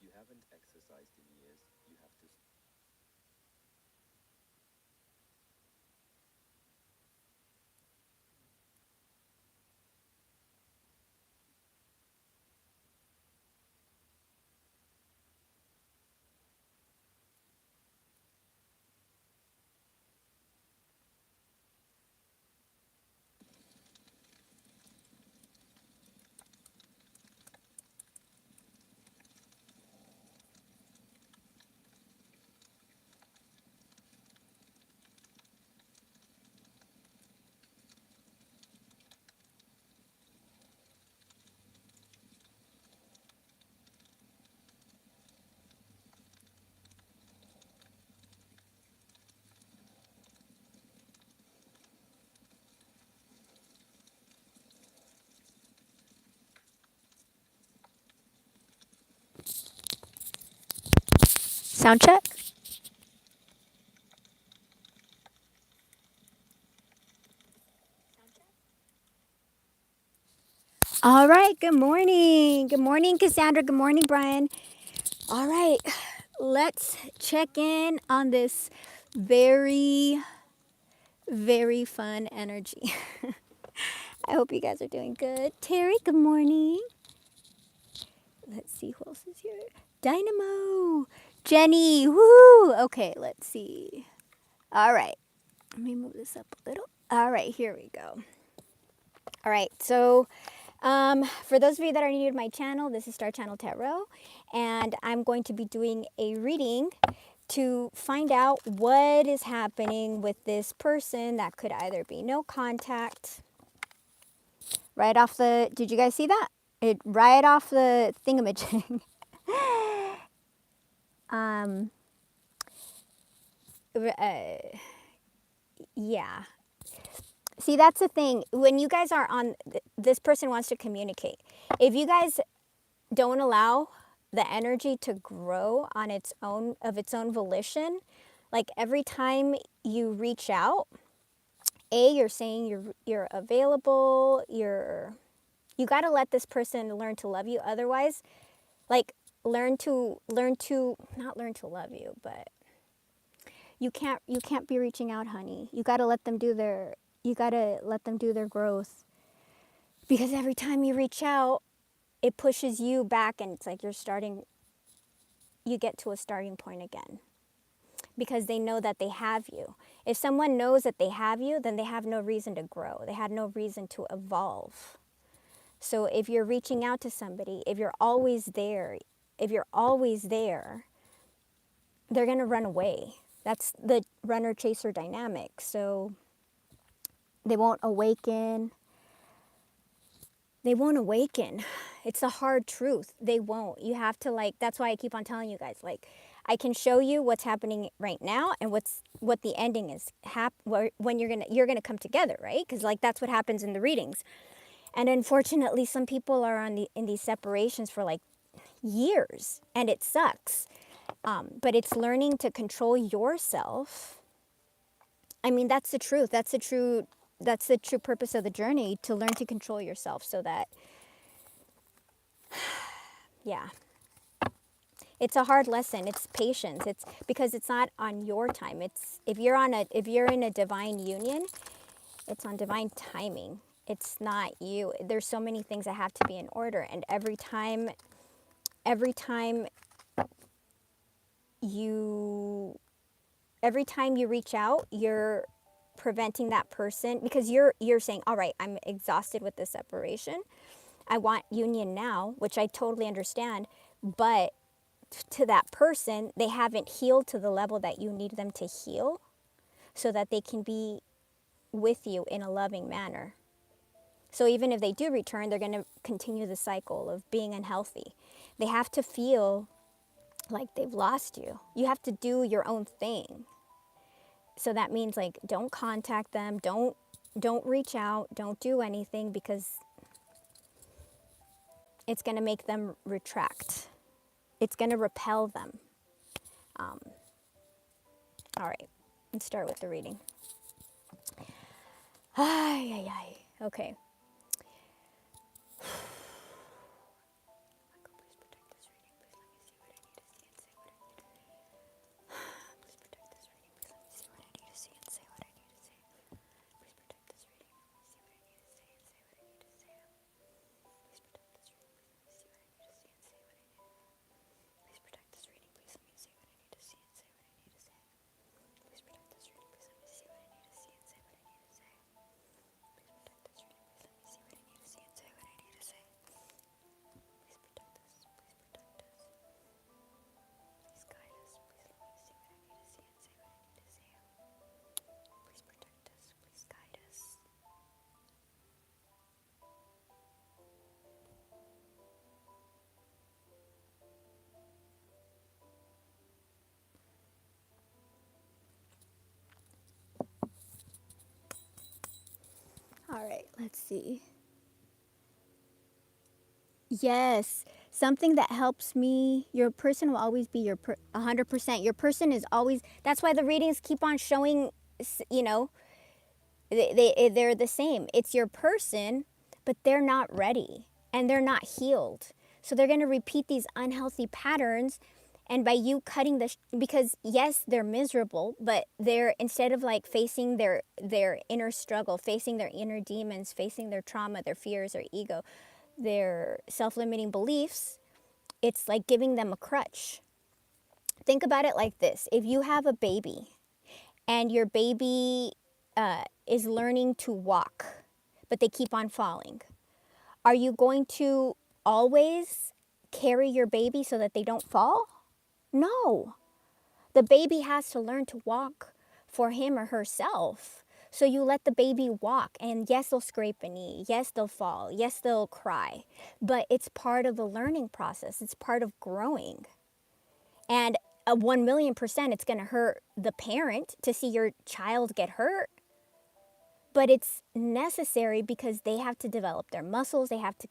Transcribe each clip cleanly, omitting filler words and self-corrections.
you haven't exercised in years, you have to. Sound check. All right. Good morning. Good morning, Cassandra. Good morning, Brian. All right. Let's check in on this very, very fun energy. I hope you guys are doing good. Terry, good morning. Let's see who else is here. Dynamo. Jenny. Woo. Okay, let's see. All right. Let me move this up a little. All right, here we go. All right, so for those of you that are new to my channel, this is Star Channel Tarot, and I'm going to be doing a reading to find out what is happening with this person that could either be no contact, right off the, did you guys see that? It right off the thingamajig. um, yeah. See, that's the thing. When you guys are on, this person wants to communicate. If you guys don't allow the energy to grow on its own, of its own volition, like every time you reach out, you're saying you're available, you got to let this person learn to love you. Otherwise, like learn to not learn to love you, but you can't be reaching out, honey. You got to let them do their, you got to let them do their growth, because every time you reach out, it pushes you back, and it's like you get to a starting point again, because they know that they have you. If someone knows that they have you, then they have no reason to grow. They had no reason to evolve. So if you're reaching out to somebody, if you're always there, they're going to run away. That's the runner chaser dynamic. So they won't awaken. They won't awaken. It's a hard truth. They won't. You have to, like, that's why I keep on telling you guys, like, I can show you what's happening right now and what the ending is, when you're gonna come together, right? Because, like, that's what happens in the readings. And unfortunately, some people are in these separations for like years, and it sucks. But it's learning to control yourself. I mean, that's the truth. That's the true purpose of the journey, to learn to control yourself, so that, yeah, it's a hard lesson. It's patience. It's because it's not on your time. It's if you're in a divine union, it's on divine timing. It's not you. There's so many things that have to be in order, and every time you every time you reach out, you're preventing that person, because you're saying, all right, I'm exhausted with this separation. I want union now, which I totally understand, but to that person, they haven't healed to the level that you need them to heal, so that they can be with you in a loving manner. So even if they do return, they're going to continue the cycle of being unhealthy. They have to feel like they've lost you. You have to do your own thing. So that means, like, don't contact them, don't reach out, don't do anything, because it's going to make them retract. It's going to repel them. Um, all right, let's start with the reading. Ay, ay, ay. Okay. All right, let's see. Yes, something that helps me. Your person will always be your 100%. Your person is always. That's why the readings keep on showing. You know, they're the same. It's your person, but they're not ready and they're not healed. So they're going to repeat these unhealthy patterns. And by you cutting because yes, they're miserable, but they're, instead of like facing their inner struggle, facing their inner demons, facing their trauma, their fears, their ego, their self-limiting beliefs, it's like giving them a crutch. Think about it like this. If you have a baby and your baby is learning to walk, but they keep on falling, are you going to always carry your baby so that they don't fall? No. The baby has to learn to walk for him or herself. So you let the baby walk, and yes, they'll scrape a knee. Yes, they'll fall. Yes, they'll cry. But it's part of the learning process. It's part of growing. And 1,000,000%, it's going to hurt the parent to see your child get hurt. But it's necessary because they have to develop their muscles. They have to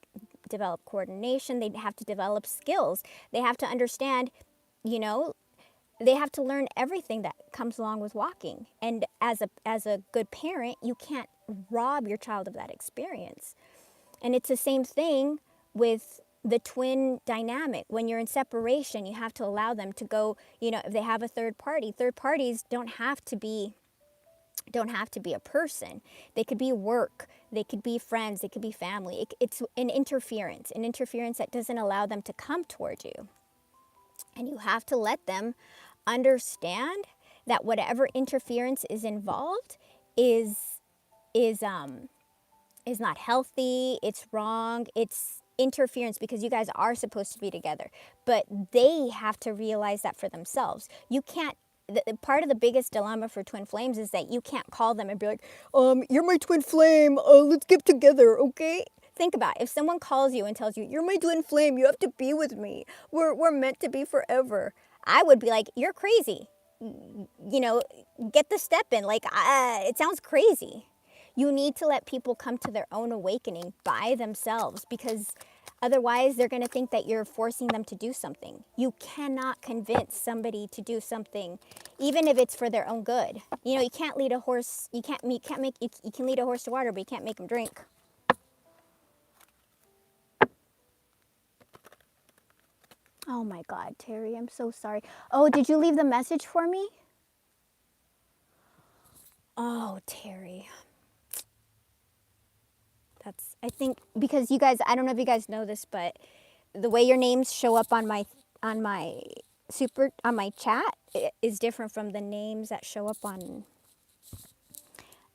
develop coordination. They have to develop skills. They have to understand, you know, they have to learn everything that comes along with walking. And as a good parent, you can't rob your child of that experience. And it's the same thing with the twin dynamic. When you're in separation, you have to allow them to go, you know, if they have a third parties don't have to be a person. They could be work, they could be friends, they could be family. It's an interference that doesn't allow them to come toward you. And you have to let them understand that whatever interference is involved is not healthy, it's wrong, it's interference because you guys are supposed to be together. But they have to realize that for themselves. You can't, part of the biggest dilemma for twin flames is that you can't call them and be like, you're my twin flame, let's get together, okay? Think about it. If someone calls you and tells you, you're my twin flame, you have to be with me, we're meant to be forever, I would be like, you're crazy. You know, get the step in. Like, it sounds crazy. You need to let people come to their own awakening by themselves, because otherwise they're going to think that you're forcing them to do something. You cannot convince somebody to do something, even if it's for their own good. You know, you can't lead a horse, you can lead a horse to water, but you can't make him drink. Oh my God, Terry, I'm so sorry. Oh, did you leave the message for me? Oh, Terry. I think, because you guys, I don't know if you guys know this, but the way your names show up on my chat is different from the names that show up on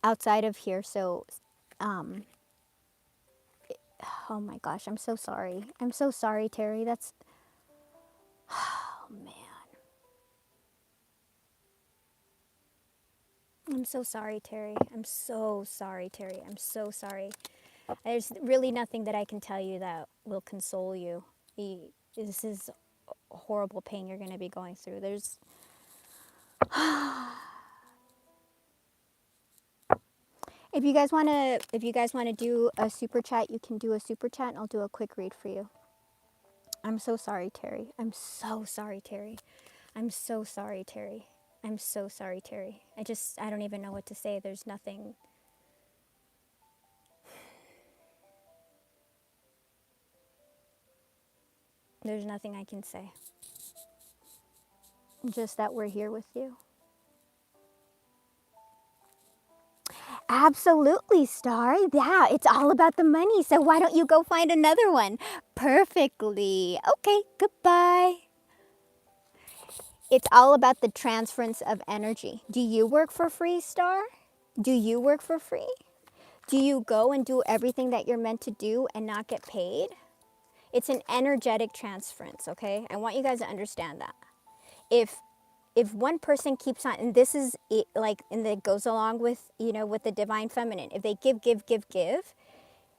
outside of here. So, oh my gosh, I'm so sorry. I'm so sorry, Terry. Oh man. I'm so sorry, Terry. I'm so sorry, Terry. I'm so sorry. There's really nothing that I can tell you that will console you. This is a horrible pain you're going to be going through. If you guys want to do a super chat, you can do a super chat and I'll do a quick read for you. I'm so sorry, Terry. I'm so sorry, Terry. I'm so sorry, Terry. I'm so sorry, Terry. I don't even know what to say. There's nothing. There's nothing I can say. Just that we're here with you. Absolutely, Star. Yeah, it's all about the money. So why don't you go find another one? Perfectly. Okay, goodbye. It's all about the transference of energy. Do you work for free, Star? Do you work for free? Do you go and do everything that you're meant to do and not get paid? It's an energetic transference, okay? I want you guys to understand that. If one person keeps on, and this is it, like, and that goes along with, you know, with the divine feminine, if they give,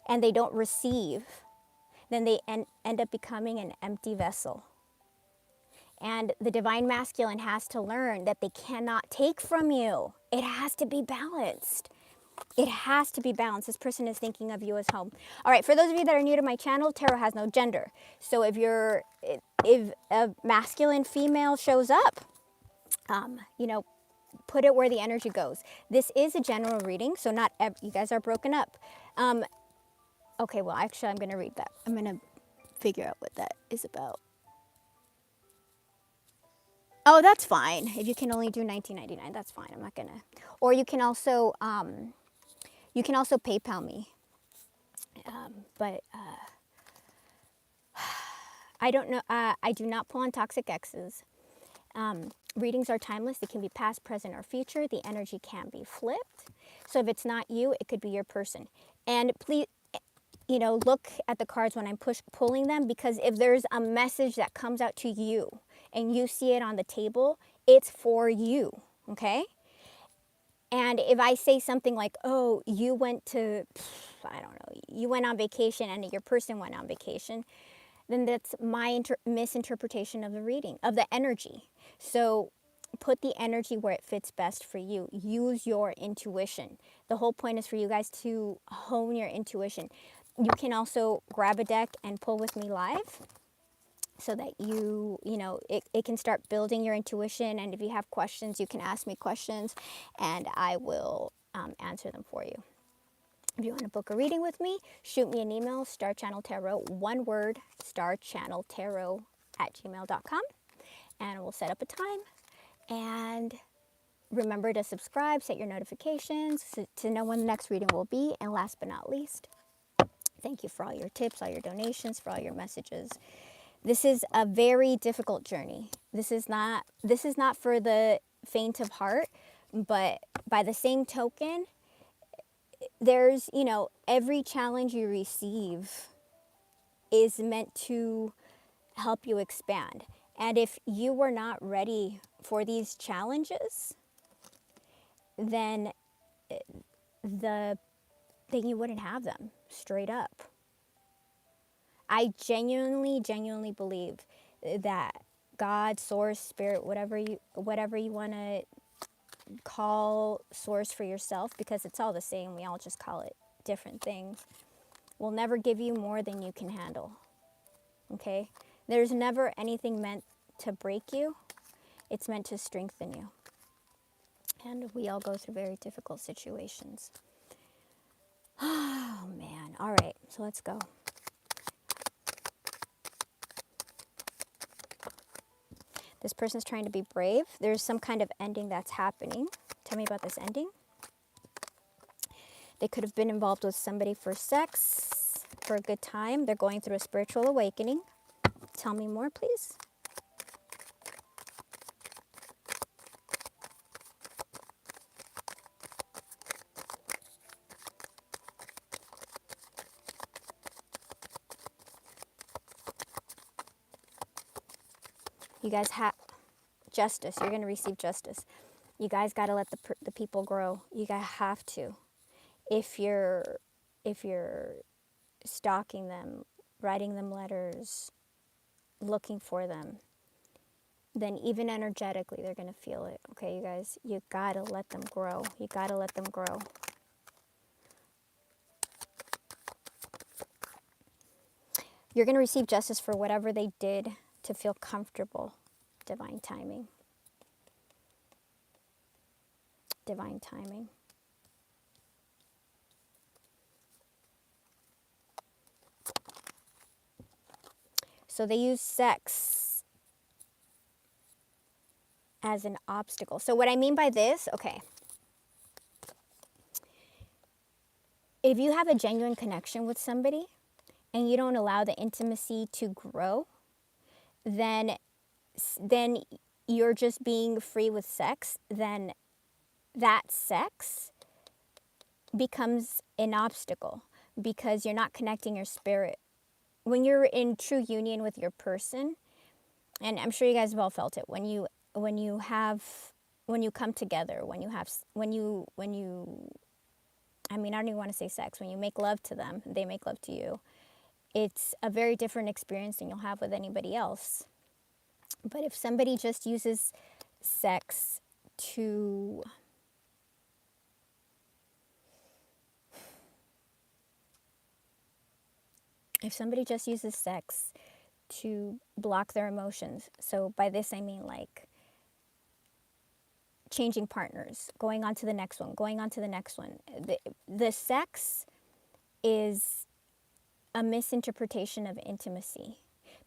and they don't receive, then they end up becoming an empty vessel. And the divine masculine has to learn that they cannot take from you. It has to be balanced. It has to be balanced. This person is thinking of you as home. All right, for those of you that are new to my channel, tarot has no gender. So if a masculine female shows up, you know, put it where the energy goes. This is a general reading, so not you guys are broken up. Okay, well, actually, I'm going to read that. I'm going to figure out what that is about. Oh, that's fine. If you can only do $19.99, that's fine. I'm not going to. Or you can also PayPal me. But I don't know. I do not pull on toxic exes. Readings are timeless. They can be past, present, or future. The energy can be flipped. So if it's not you, it could be your person. And please, you know, look at the cards when I'm pulling them, because if there's a message that comes out to you and you see it on the table, it's for you, okay? And if I say something like, oh, you went to, I don't know, you went on vacation and your person went on vacation, then that's my misinterpretation of the reading, of the energy. So put the energy where it fits best for you. Use your intuition. The whole point is for you guys to hone your intuition. You can also grab a deck and pull with me live so that you know, it can start building your intuition. And if you have questions, you can ask me questions and I will answer them for you. If you want to book a reading with me, shoot me an email, starchanneltarot, one word, starchanneltarot@gmail.com, and we'll set up a time. And remember to subscribe, set your notifications to know when the next reading will be. And last but not least, thank you for all your tips, all your donations, for all your messages. This is a very difficult journey. This is not for the faint of heart, but by the same token, there's, you know, every challenge you receive is meant to help you expand. And if you were not ready for these challenges, then you wouldn't have them, straight up. I genuinely believe that God, source, spirit, whatever you want to call source for yourself, because it's all the same, we all just call it different things, will never give you more than you can handle. Okay? There's never anything meant to break you. It's meant to strengthen you. And we all go through very difficult situations. Oh man. All right, so let's go. This person's trying to be brave. There's some kind of ending that's happening. Tell me about this ending. They could have been involved with somebody for sex, for a good time. They're going through a spiritual awakening. Tell me more, please. You guys have justice. You're going to receive justice. You guys got to let the people grow. You guys have to. If you're stalking them, writing them letters, looking for them, then even energetically they're going to feel it. Okay, you guys, you got to let them grow. You got to let them grow. You're going to receive justice for whatever they did to feel comfortable. Divine timing. Divine timing. So they use sex as an obstacle. So what I mean by this, okay. If you have a genuine connection with somebody and you don't allow the intimacy to grow, then you're just being free with sex, then that sex becomes an obstacle because you're not connecting your spirit. When you're in true union with your person, and I'm sure you guys have all felt it, when you come together, I mean, I don't even want to say sex, when you make love to them, they make love to you, it's a very different experience than you'll have with anybody else. But if somebody just uses sex to If somebody just uses sex to block their emotions, so by this I mean like changing partners, going on to the next one, going on to the next one. The sex is a misinterpretation of intimacy,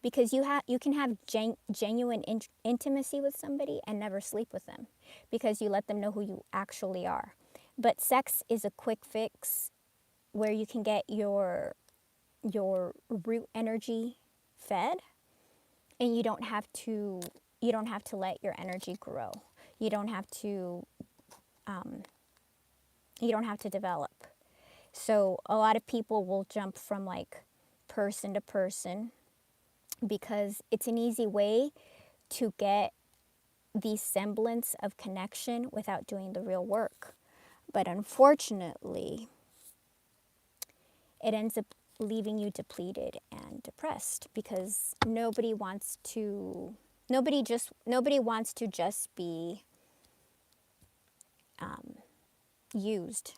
because you can have genuine intimacy with somebody and never sleep with them because you let them know who you actually are. But sex is a quick fix where you can get your root energy fed, and you don't have to let your energy grow. You don't have to develop. So a lot of people will jump from like person to person because it's an easy way to get the semblance of connection without doing the real work. But unfortunately, it ends up leaving you depleted and depressed because nobody wants to just be used.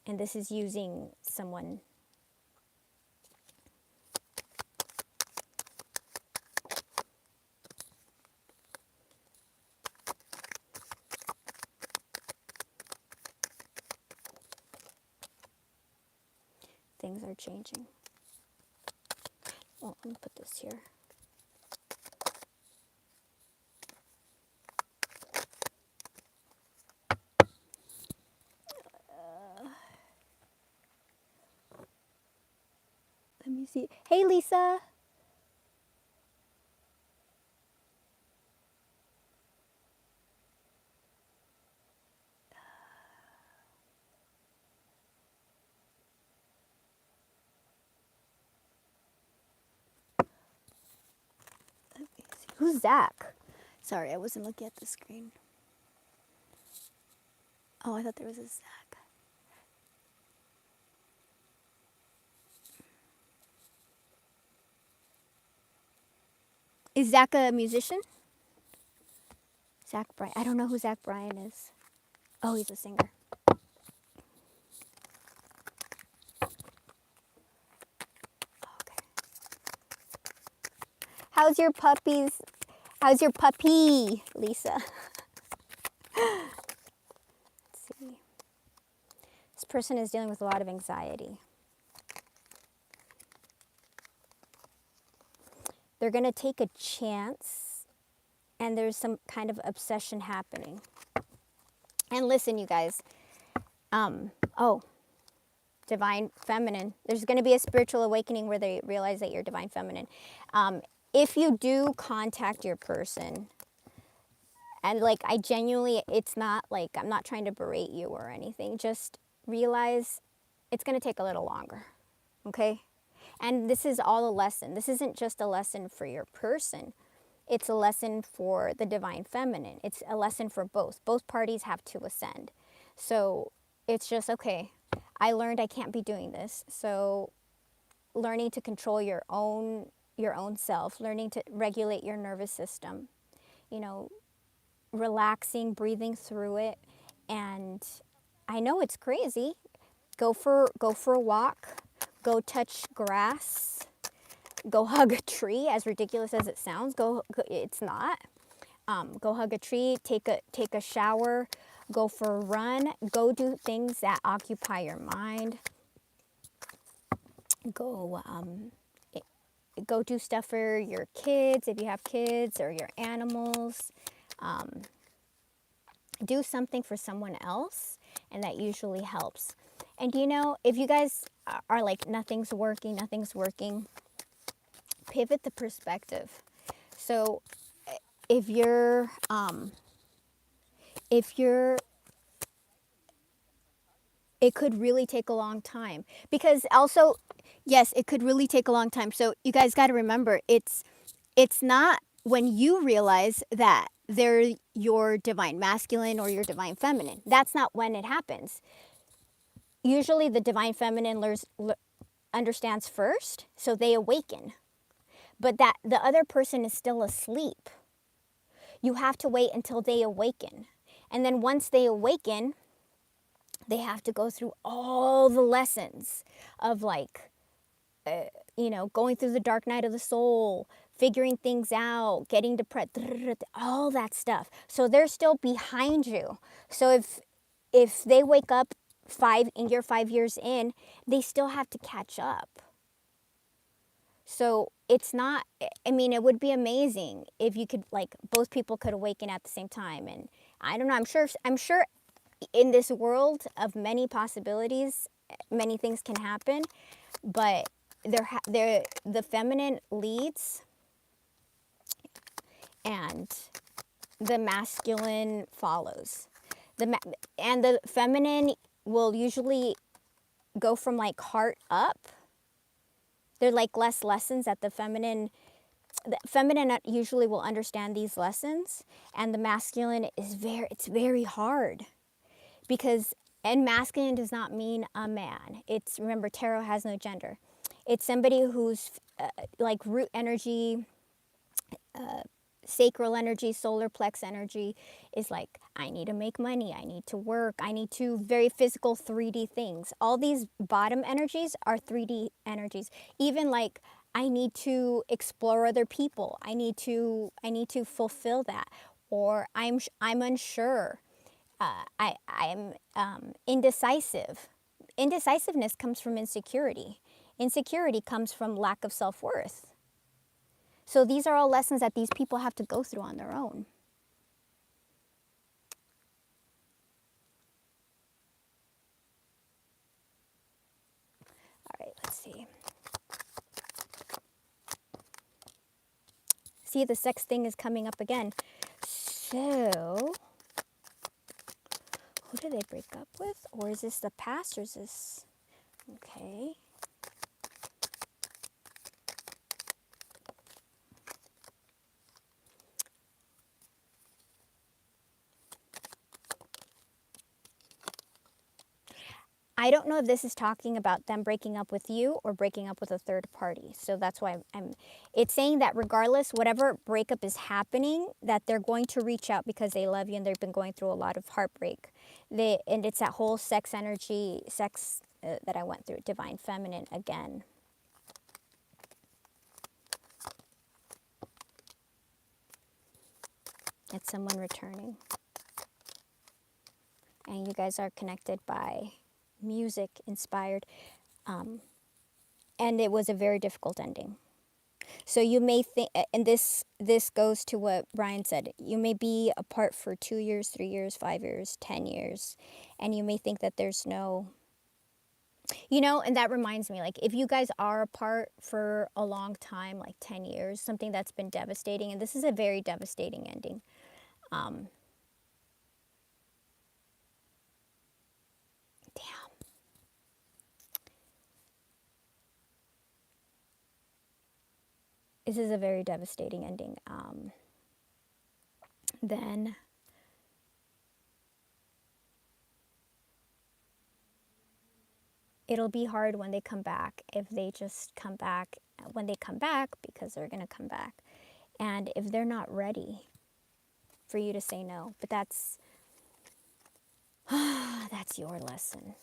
And this is using someone. Things are changing. Well, let me put this here. Let me see. Hey, Lisa. Who's Zach? Sorry, I wasn't looking at the screen. Oh, I thought there was a Zach. Is Zach a musician? Zach Bryan. I don't know who Zach Bryan is. Oh, he's a singer. Okay. How's your puppy, Lisa? Let's see. This person is dealing with a lot of anxiety. They're going to take a chance, and there's some kind of obsession happening. And listen, you guys. Divine feminine. There's going to be a spiritual awakening where they realize that you're divine feminine. If you do contact your person, and like I genuinely, it's not like I'm not trying to berate you or anything. Just realize it's going to take a little longer. Okay? And this is all a lesson. This isn't just a lesson for your person. It's a lesson for the divine feminine. It's a lesson for both. Both parties have to ascend. So it's just, okay, I learned I can't be doing this. So learning to control your own self, learning to regulate your nervous system, relaxing, breathing through it. And I know it's crazy. Go for a walk, go touch grass, go hug a tree, as ridiculous as it sounds. It's not. Go hug a tree, take a shower, go for a run, go do things that occupy your mind. Go do stuff for your kids if you have kids, or your animals. Do something for someone else, and that usually helps. And if you guys are like, nothing's working, pivot the perspective. So if you're it could really take a long time, because also, yes, it could really take a long time. So you guys got to remember, it's not when you realize that they're your divine masculine or your divine feminine. That's not when it happens. Usually the divine feminine understands first, so they awaken. But that the other person is still asleep. You have to wait until they awaken. And then once they awaken, they have to go through all the lessons of like going through the dark night of the soul, figuring things out, getting depressed, all that stuff. So they're still behind you. So if they wake up you're 5 years in, they still have to catch up. So it's not, I mean, it would be amazing if you could, like, both people could awaken at the same time. And I don't know, I'm sure in this world of many possibilities, many things can happen, but the feminine leads and the masculine follows. And the feminine will usually go from like heart up. They're like less lessons that the feminine usually will understand these lessons, and the masculine it's very hard, because, and masculine does not mean a man. Remember, tarot has no gender. It's somebody who's like root energy, sacral energy, solar plex energy is like, I need to make money, I need to work, I need to, very physical 3D things. All these bottom energies are 3D energies. Even like, I need to explore other people. I need to fulfill that. Or I'm unsure. I'm indecisive. Indecisiveness comes from insecurity. Insecurity comes from lack of self-worth. So these are all lessons that these people have to go through on their own. All right, let's see. See, the sex thing is coming up again. So, who do they break up with? Or is this the past, or is this... Okay. I don't know if this is talking about them breaking up with you or breaking up with a third party. So that's why it's saying that regardless, whatever breakup is happening, that they're going to reach out because they love you and they've been going through a lot of heartbreak. And it's that whole sex energy, that I went through, divine feminine again. It's someone returning. And you guys are connected by music inspired, and it was a very difficult ending. So you may think, and this goes to what Brian said, you may be apart for 2 years, 3 years, 5 years, 10 years, and you may think that there's no, and that reminds me, like, if you guys are apart for a long time, like 10 years, something that's been devastating, and this is a very devastating ending. This is a very devastating ending. Then it'll be hard when they come back, if they just come back when they come back, because they're going to come back. And if they're not ready for you to say no, but that's your lesson,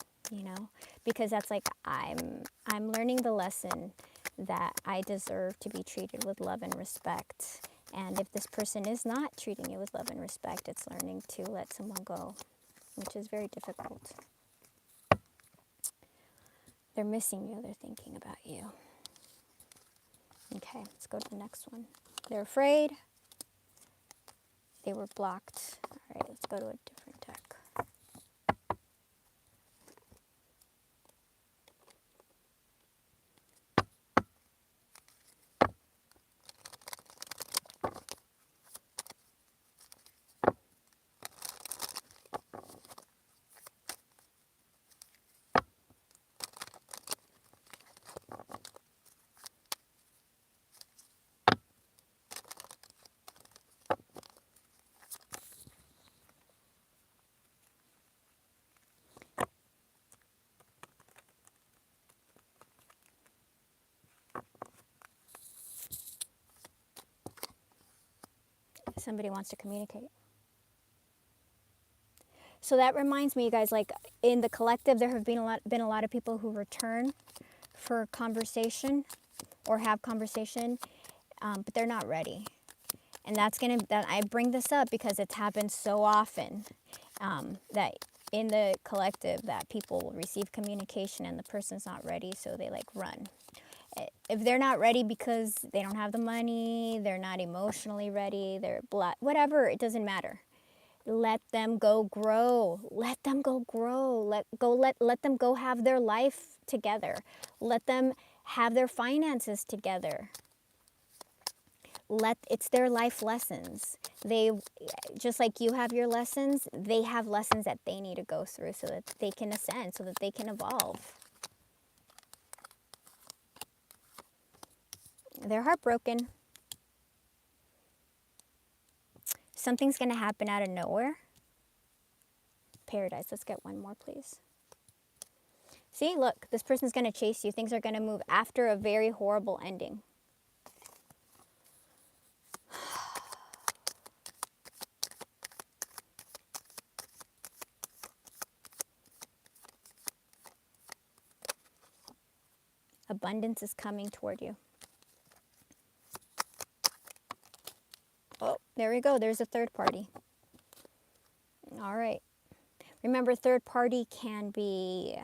because that's like, I'm learning the lesson that I deserve to be treated with love and respect. And if this person is not treating you with love and respect, it's learning to let someone go, which is very difficult. They're missing you. They're thinking about you. Okay, let's go to the next one. They're afraid. They were blocked. All right, let's go to a different deck. Somebody wants to communicate. So that reminds me, you guys, like, in the collective, there have been a lot of people who return for conversation. or have conversation, but they're not ready. And that I bring this up because it's happened so often, that in the collective that people will receive communication and the person's not ready, so they like run. If they're not ready because they don't have the money, they're not emotionally ready, they're whatever, it doesn't matter. Let them go grow. Let them go grow. Let them go have their life together. Let them have their finances together. It's their life lessons. They, just like you have your lessons, they have lessons that they need to go through so that they can ascend, so that they can evolve. They're heartbroken. Something's going to happen out of nowhere. Paradise. Let's get one more, please. See, look, this person's going to chase you. Things are going to move after a very horrible ending. Abundance is coming toward you. Oh, there we go. There's a third party. All right. Remember, third party can be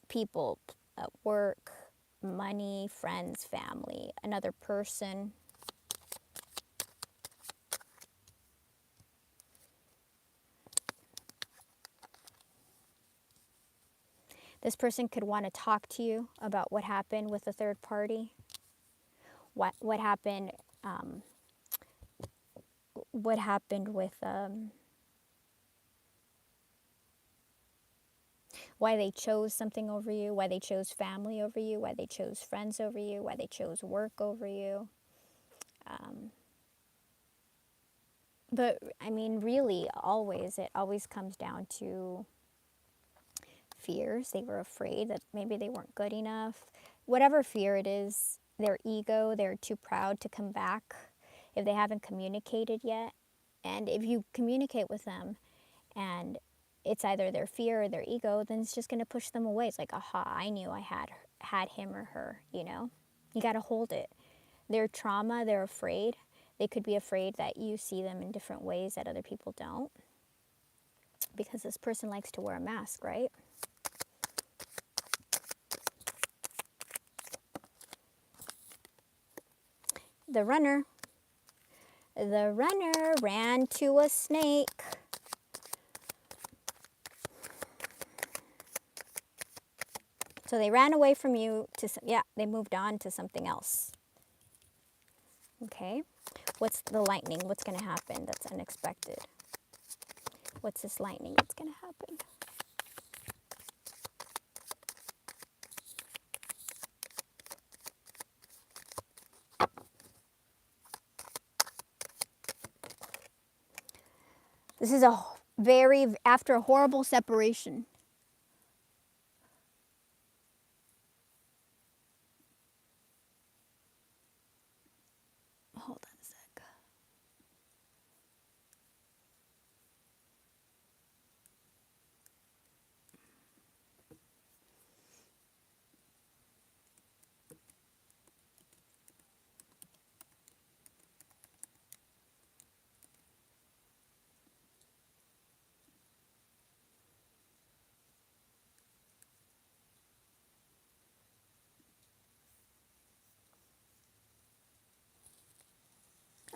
people at work, money, friends, family, another person. This person could want to talk to you about what happened with the third party. What happened? What happened with why they chose something over you, why they chose family over you, why they chose friends over you, why they chose work over you. But I mean, really, it always comes down to fears. They were afraid that maybe they weren't good enough. Whatever fear it is, their ego, they're too proud to come back if they haven't communicated yet. And if you communicate with them and it's either their fear or their ego, then it's just going to push them away. It's like, aha, I knew I had him or her, you know? You got to hold it. Their trauma, they're afraid. They could be afraid that you see them in different ways that other people don't. Because this person likes to wear a mask, right? The runner ran to a snake. So they ran away from you they moved on to something else. Okay. What's the lightning? What's going to happen that's unexpected? What's this lightning that's going to happen? This is after a horrible separation. Hold on a sec.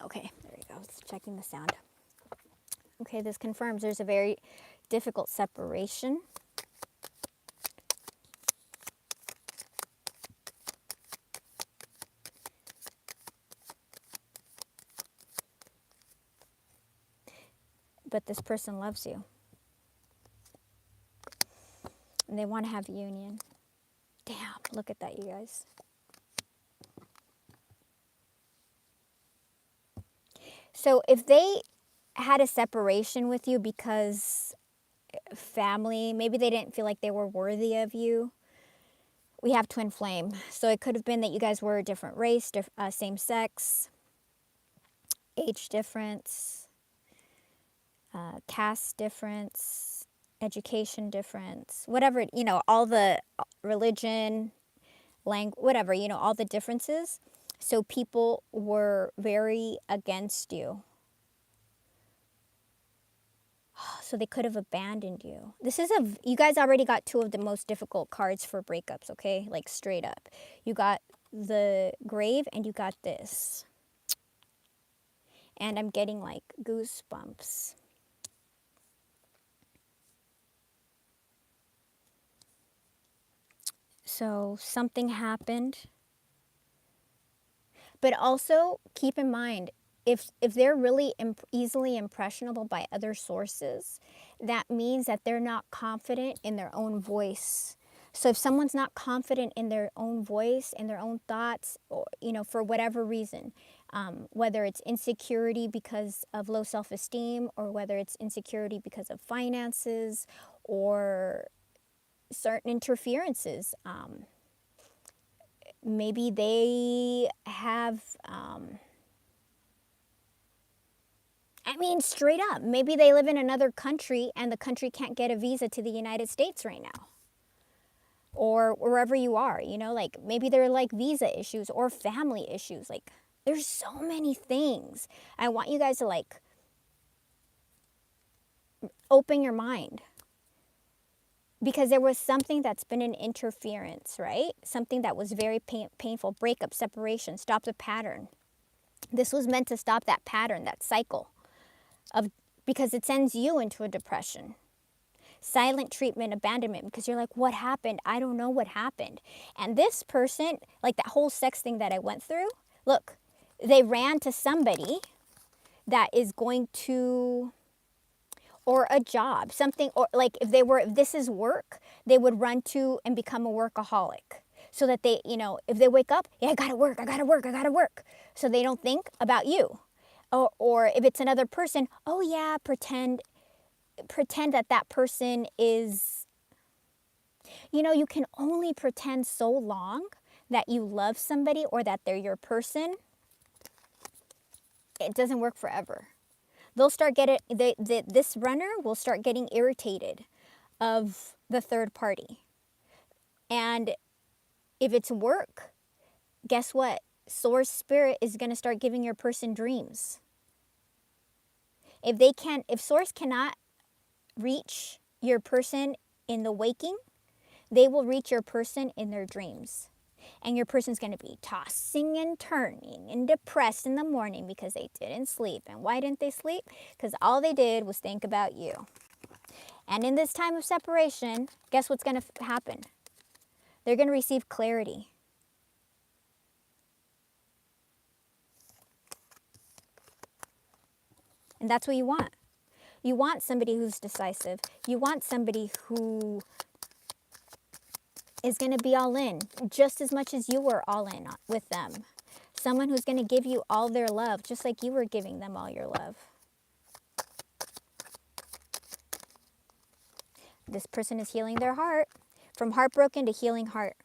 Okay, there we go. It's checking the sound. Okay, this confirms there's a very difficult separation. But this person loves you. And they want to have a union. Damn, look at that, you guys. So if they had a separation with you because family, maybe they didn't feel like they were worthy of you, we have twin flame. So it could have been that you guys were a different race, same sex, age difference, caste difference, education difference, whatever, all the religion, whatever, you know, all the differences. So people were very against you. So they could have abandoned you. You guys already got 2 of the most difficult cards for breakups, okay? Like straight up. You got the grave and you got this. And I'm getting like goosebumps. So something happened. But also keep in mind, if they're really easily impressionable by other sources, that means that they're not confident in their own voice. So if someone's not confident in their own voice, in their own thoughts, or, you know, for whatever reason, whether it's insecurity because of low self-esteem, or whether it's insecurity because of finances, or certain interferences, maybe they have, I mean, straight up, maybe they live in another country and the country can't get a visa to the United States right now. Or wherever you are, you know, like maybe there are like visa issues or family issues. Like there's so many things. I want you guys to like open your mind. Because there was something that's been an interference, right? Something that was very painful. Breakup, separation, stop the pattern. This was meant to stop that pattern, that cycle of, because it sends you into a depression. Silent treatment, abandonment, because you're like, what happened? I don't know what happened. And this person, like that whole sex thing that I went through, look, they ran to somebody that is going to, or a job, something, or like if this is work, they would run to and become a workaholic. So that they, you know, if they wake up, yeah, I gotta work. So they don't think about you. Or if it's another person, oh yeah, pretend that person is, you know, you can only pretend so long that you love somebody or that they're your person. It doesn't work forever. They'll start this runner will start getting irritated of the third party. And if it's work, guess what? Source spirit is going to start giving your person dreams. If source cannot reach your person in the waking, they will reach your person in their dreams. And your person's going to be tossing and turning and depressed in the morning because they didn't sleep. And why didn't they sleep? Because all they did was think about you. And in this time of separation, guess what's going to happen? They're going to receive clarity. And that's what you want. You want somebody who's decisive. You want somebody who is going to be all in just as much as you were all in with them. Someone who's going to give you all their love just like you were giving them all your love. This person is healing their heart. From heartbroken to healing heart.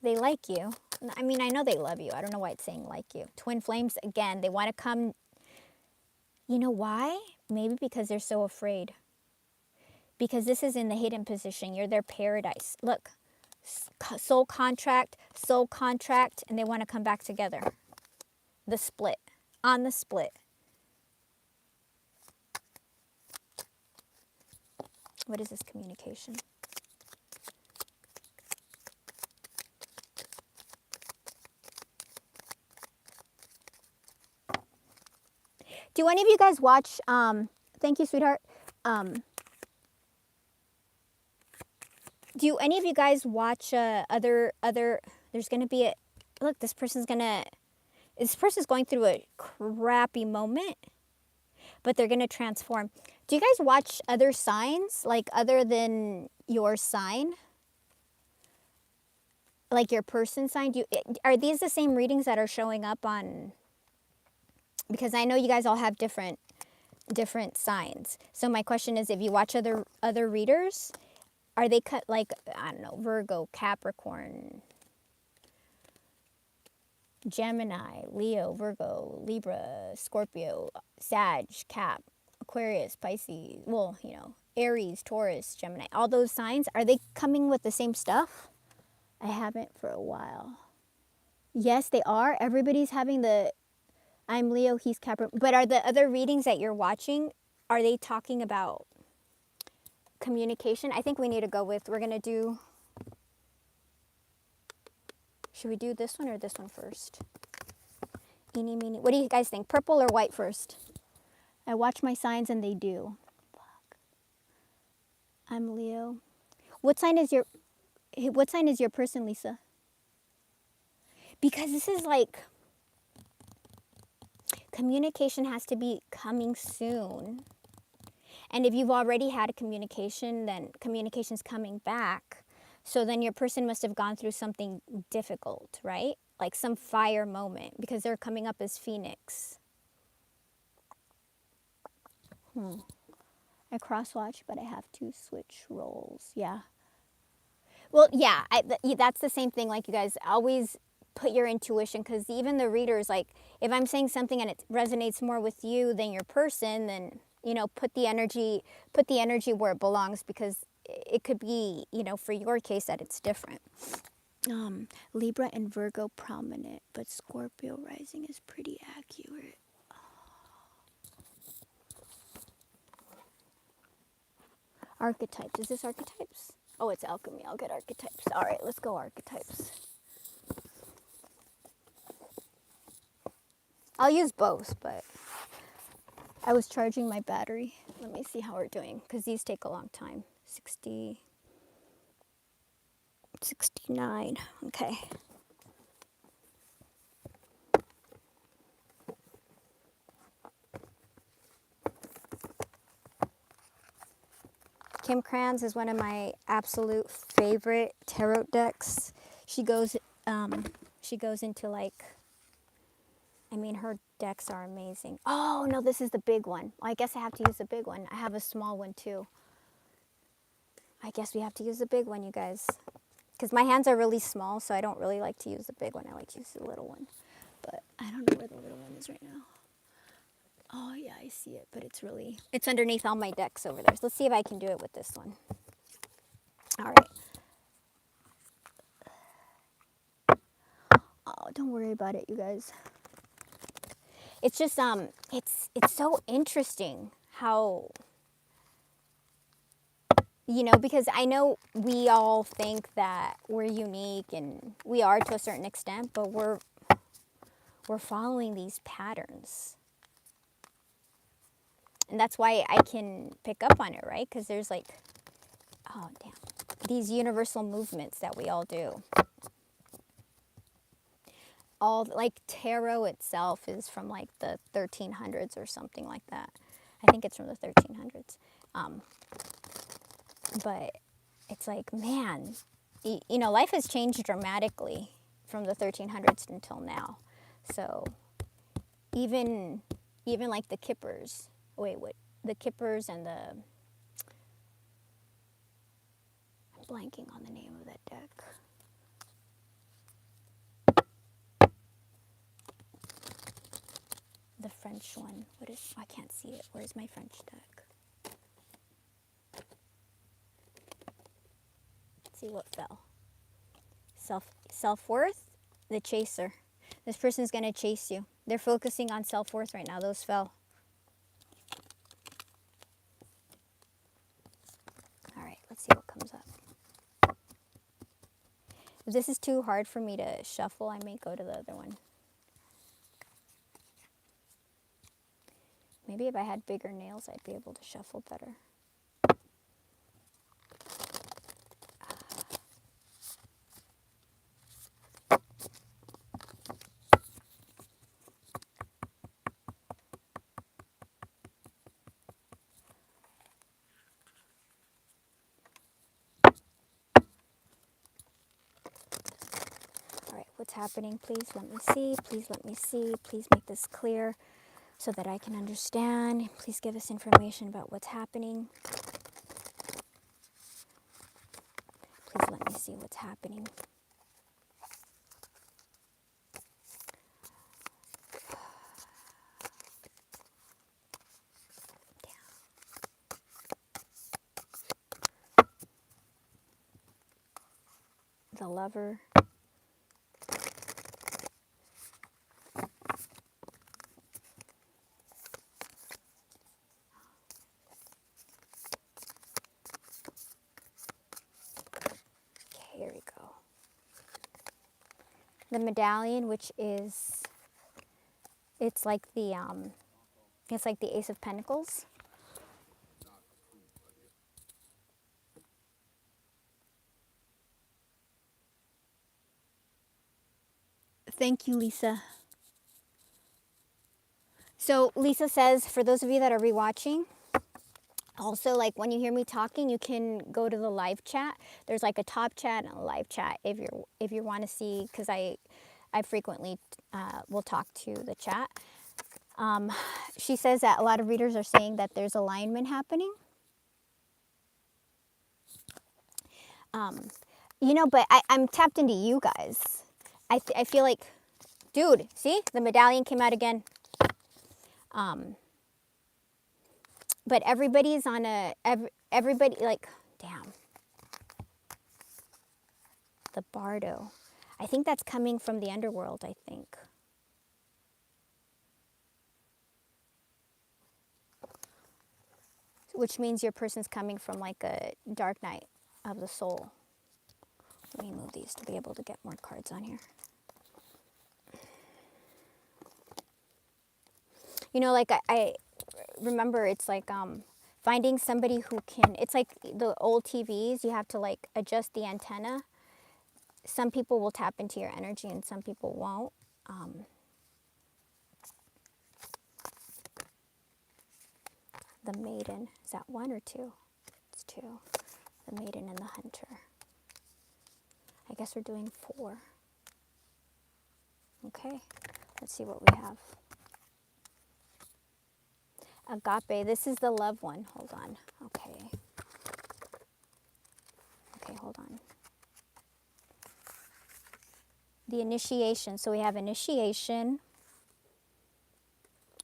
They like you. I mean, I know they love you. I don't know why it's saying like you. Twin flames, again, they want to come. You know why? Maybe because they're so afraid. Because this is in the hidden position. You're their paradise. Look, soul contract, and they want to come back together. The split. On the split. What is this communication? Do any of you guys watch, thank you, sweetheart. Do any of you guys watch other, there's going to be look, this person's going through a crappy moment, but they're going to transform. Do you guys watch other signs, like other than your sign? Like your person sign? Are these the same readings that are showing up on, because I know you guys all have different signs. So my question is, if you watch other readers, are they cut like, I don't know, Virgo, Capricorn, Gemini, Leo, Virgo, Libra, Scorpio, Sag, Cap, Aquarius, Pisces, well, you know, Aries, Taurus, Gemini, all those signs, are they coming with the same stuff? I haven't for a while. Yes, they are. Everybody's having the, I'm Leo, he's Capricorn. But are the other readings that you're watching, are they talking about communication? I think we need to go with, we're going to do, should we do this one or this one first? Eeny, meeny. What do you guys think? Purple or white first? I watch my signs and they do. Fuck. I'm Leo. What sign is your person, Lisa? Because this is like, communication has to be coming soon. And if you've already had a communication, then communication's coming back. So then your person must have gone through something difficult, right? Like some fire moment, because they're coming up as Phoenix. I cross-watch, but I have to switch roles. Yeah. Well, yeah, that's the same thing. Like, you guys always put your intuition, because even the readers, like, if I'm saying something and it resonates more with you than your person, then, you know, put the energy where it belongs, because it could be, you know, for your case that it's different. Libra and Virgo prominent, but Scorpio rising is pretty accurate. Archetypes. Is this archetypes? Oh, it's alchemy. I'll get archetypes. All right, let's go archetypes. I'll use both, but I was charging my battery. Let me see how we're doing, because these take a long time. 60, 69. Okay. Kim Kranz is one of my absolute favorite tarot decks. She goes into like, I mean, her decks are amazing. Oh no, this is the big one. I guess I have to use the big one. I have a small one too. I guess we have to use the big one, you guys. Because my hands are really small, so I don't really like to use the big one. I like to use the little one. But I don't know where the little one is right now. Oh yeah, I see it, but it's underneath all my decks over there. So let's see if I can do it with this one. All right. Oh, don't worry about it, you guys. It's just it's so interesting how, you know, because I know we all think that we're unique, and we are to a certain extent, but we're following these patterns. And that's why I can pick up on it, right? Because there's like, oh damn, these universal movements that we all do. All, like, tarot itself is from like the 1300s or something like that. I think it's from the 1300s. But it's like, man, you know, life has changed dramatically from the 1300s until now. So even like the Kippers, the Kippers and I'm blanking on the name of that deck. The French one. I can't see it. Where's my French deck? Let's see what fell. Self-worth, the chaser. This person's going to chase you. They're focusing on self-worth right now. Those fell. All right, let's see what comes up. If this is too hard for me to shuffle, I may go to the other one. Maybe if I had bigger nails, I'd be able to shuffle better. What's happening? Please let me see. Please let me see. Please make this clear so that I can understand. Please give us information about what's happening. Please let me see what's happening. The Lover. Okay, here we go. The Medallion, which is, it's like the Ace of Pentacles. Thank you, Lisa. So Lisa says, for those of you that are rewatching, also, like when you hear me talking, you can go to the live chat. There's like a top chat and a live chat if you want to see, because I frequently will talk to the chat. She says that a lot of readers are saying that there's alignment happening. You know, but I'm tapped into you guys. I feel like, dude, see? The Medallion came out again. But everybody's on everybody, like, damn. The Bardo. I think that's coming from the underworld, I think. Which means your person's coming from like a dark night of the soul. Let me move these to be able to get more cards on here. You know, like I remember, it's like finding somebody who can, it's like the old TVs, you have to like adjust the antenna. Some people will tap into your energy and some people won't. The Maiden, is that one or two? It's two. The Maiden and the Hunter. I guess we're doing 4. Okay, let's see what we have. Agape, this is the love one. Hold on. Okay. Okay, hold on. The initiation. So we have initiation.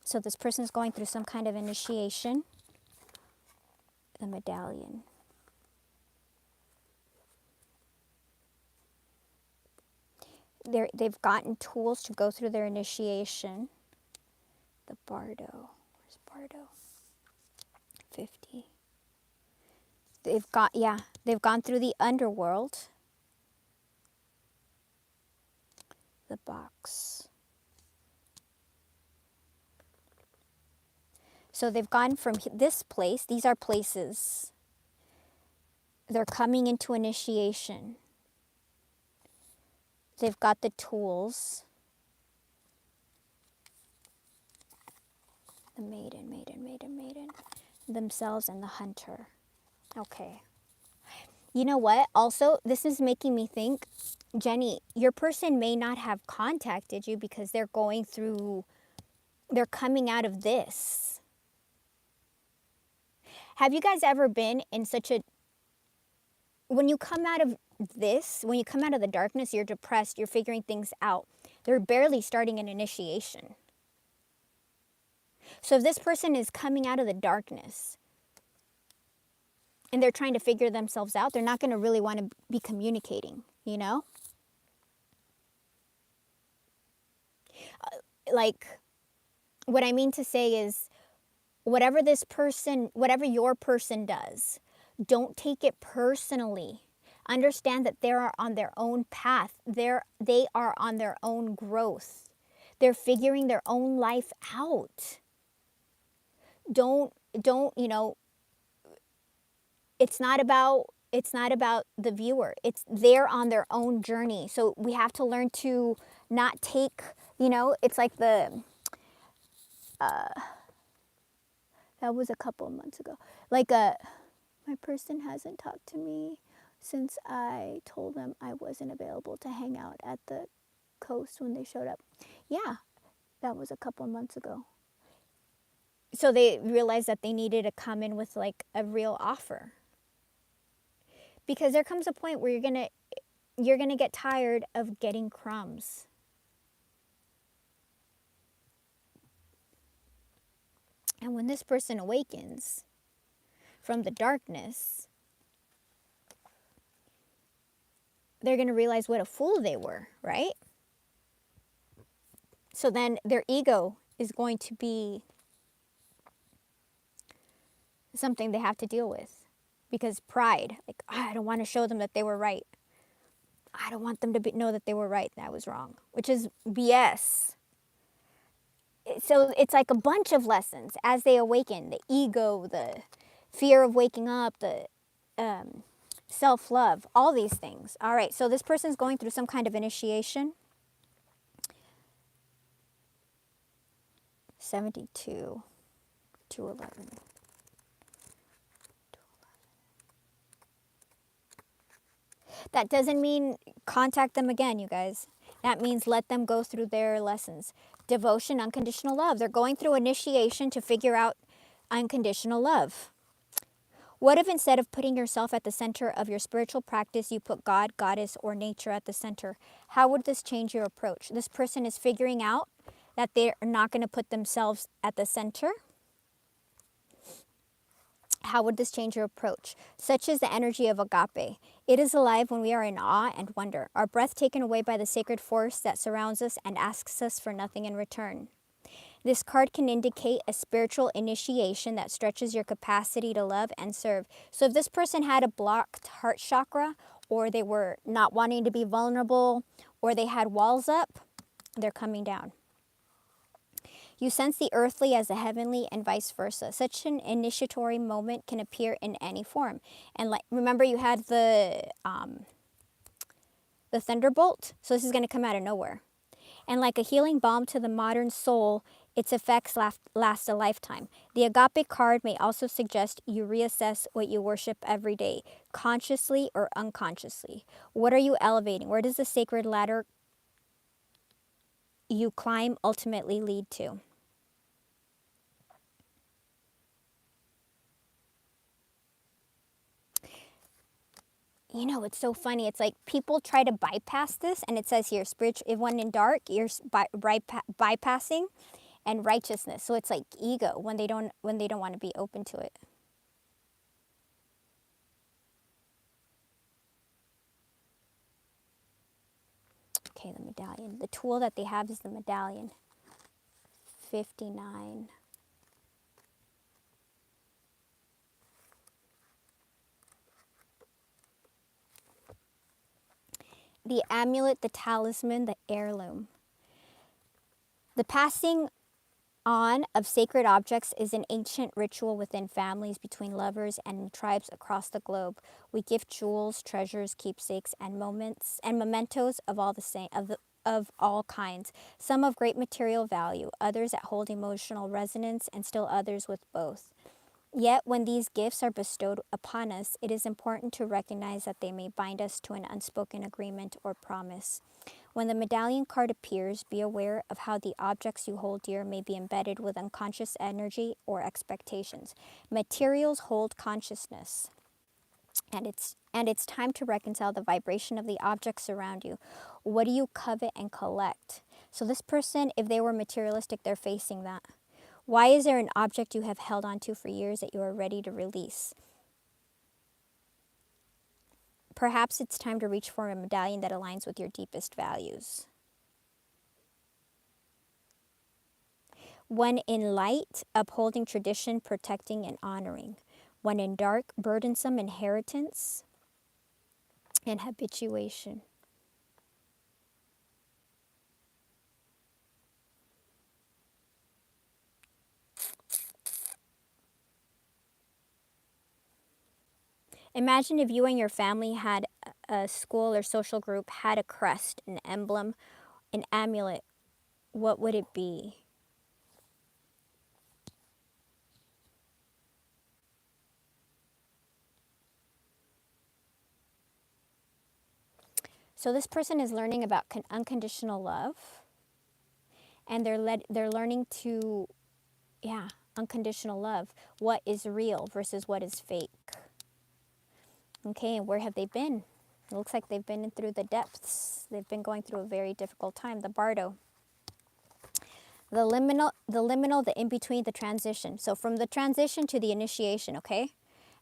So this person's going through some kind of initiation. The Medallion. They've gotten tools to go through their initiation. The Bardo. Where's Bardo? 50. They've gone through the underworld. The Box. So they've gone from this place. These are places. They're coming into initiation. They've got the tools. The Maiden, Maiden. Themselves and the Hunter. Okay. You know what? Also, this is making me think, Jenny, your person may not have contacted you because they're coming out of this. Have you guys ever been in when you come out of this, when you come out of the darkness, you're depressed, you're figuring things out. They're barely starting an initiation. So if this person is coming out of the darkness and they're trying to figure themselves out, they're not going to really want to be communicating, you know? Like, what I mean to say is, whatever your person does, don't take it personally. Understand that they are on their own path. They are on their own growth. They're figuring their own life out. Don't, you know, it's not about the viewer. They're on their own journey. So we have to learn to not take, you know, it's like that was a couple of months ago. Like my person hasn't talked to me since I told them I wasn't available to hang out at the coast when they showed up. Yeah, that was a couple of months ago. So they realized that they needed to come in with like a real offer. Because there comes a point where you're gonna get tired of getting crumbs. And when this person awakens from the darkness, they're going to realize what a fool they were, right? So then their ego is going to be something they have to deal with, because pride, like, "Ah, I don't want to show them that they were right. I don't want them to know that they were right, that I was wrong," which is BS. So it's like a bunch of lessons as they awaken: the ego, the fear of waking up, the self-love, all these things. All right, so this person's going through some kind of initiation. 72 to 11. That doesn't mean contact them again, you guys. That means let them go through their lessons. Devotion, unconditional love. They're going through initiation to figure out unconditional love. What if instead of putting yourself at the center of your spiritual practice, you put God, Goddess, or nature at the center? How would this change your approach? This person is figuring out that they're not going to put themselves at the center. How would this change your approach? Such is the energy of agape. It is alive when we are in awe and wonder, our breath taken away by the sacred force that surrounds us and asks us for nothing in return. This card can indicate a spiritual initiation that stretches your capacity to love and serve. So if this person had a blocked heart chakra, or they were not wanting to be vulnerable, or they had walls up, they're coming down. You sense the earthly as the heavenly and vice versa. Such an initiatory moment can appear in any form. And like, remember you had the thunderbolt? So this is going to come out of nowhere. And like a healing balm to the modern soul, its effects last a lifetime. The agape card may also suggest you reassess what you worship every day, consciously or unconsciously. What are you elevating? Where does the sacred ladder you climb ultimately lead to? You know, it's so funny. It's like people try to bypass this, and it says here, spiritual. If when in dark, you're bypassing, and righteousness. So it's like ego when they don't want to be open to it. Okay, the medallion. The tool that they have is the medallion. 59. The amulet, the talisman, the heirloom. The passing on of sacred objects is an ancient ritual within families, between lovers, and in tribes across the globe. We gift jewels, treasures, keepsakes, and mementos of all the same of all kinds. Some of great material value, others that hold emotional resonance, and still others with both. Yet, when these gifts are bestowed upon us, it is important to recognize that they may bind us to an unspoken agreement or promise. When the medallion card appears, be aware of how the objects you hold dear may be embedded with unconscious energy or expectations. Materials hold consciousness, and it's time to reconcile the vibration of the objects around you. What do you covet and collect? So this person, if they were materialistic, they're facing that. Why is there an object you have held onto for years that you are ready to release? Perhaps it's time to reach for a medallion that aligns with your deepest values. When in light, upholding tradition, protecting and honoring. When in dark, burdensome inheritance and habituation. Imagine if you and your family had a school or social group had a crest, an emblem, an amulet. What would it be? So this person is learning about unconditional love, and they're learning to, unconditional love. What is real versus what is fake? Okay, and where have they been? It looks like they've been through the depths. They've been going through a very difficult time. The bardo. The liminal, the in-between, the transition. So from the transition to the initiation, okay?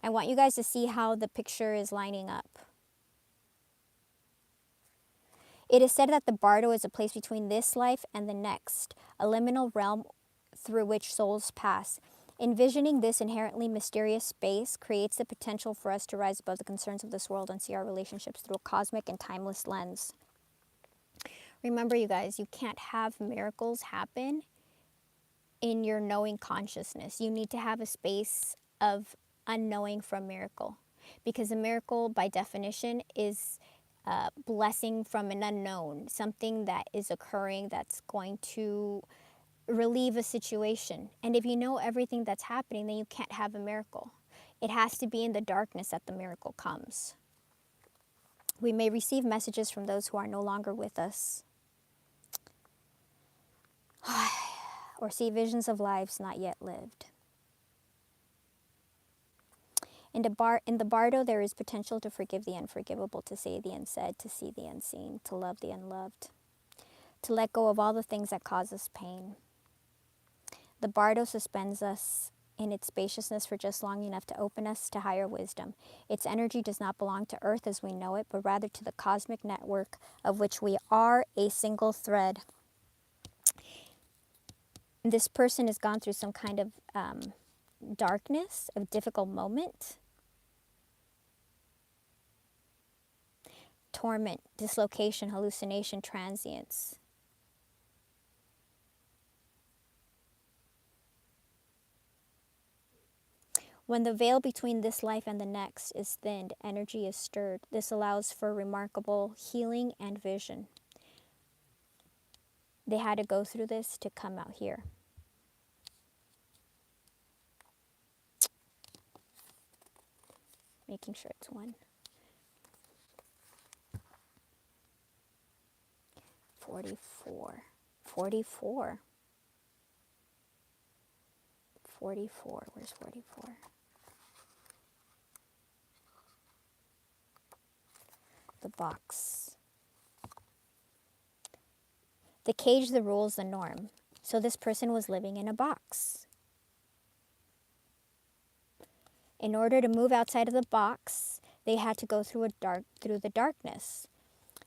I want you guys to see how the picture is lining up. It is said that the bardo is a place between this life and the next, a liminal realm through which souls pass. Envisioning this inherently mysterious space creates the potential for us to rise above the concerns of this world and see our relationships through a cosmic and timeless lens. Remember, you guys, you can't have miracles happen in your knowing consciousness. You need to have a space of unknowing from miracle, because a miracle, by definition, is a blessing from an unknown, something that is occurring that's going to relieve a situation. And if you know everything that's happening, then you can't have a miracle. It has to be in the darkness that the miracle comes. We may receive messages from those who are no longer with us, or see visions of lives not yet lived. In the bardo, there is potential to forgive the unforgivable, to say the unsaid, to see the unseen, to love the unloved, to let go of all the things that cause us pain. The bardo suspends us in its spaciousness for just long enough to open us to higher wisdom. Its energy does not belong to earth as we know it, but rather to the cosmic network of which we are a single thread. This person has gone through some kind of darkness, a difficult moment, torment, dislocation, hallucination, transience. When the veil between this life and the next is thinned, energy is stirred. This allows for remarkable healing and vision. They had to go through this to come out here. Making sure it's one. 44. 44. 44. Where's 44? The box. The cage, the rules, the norm. So this person was living in a box. In order to move outside of the box, they had to go through the darkness.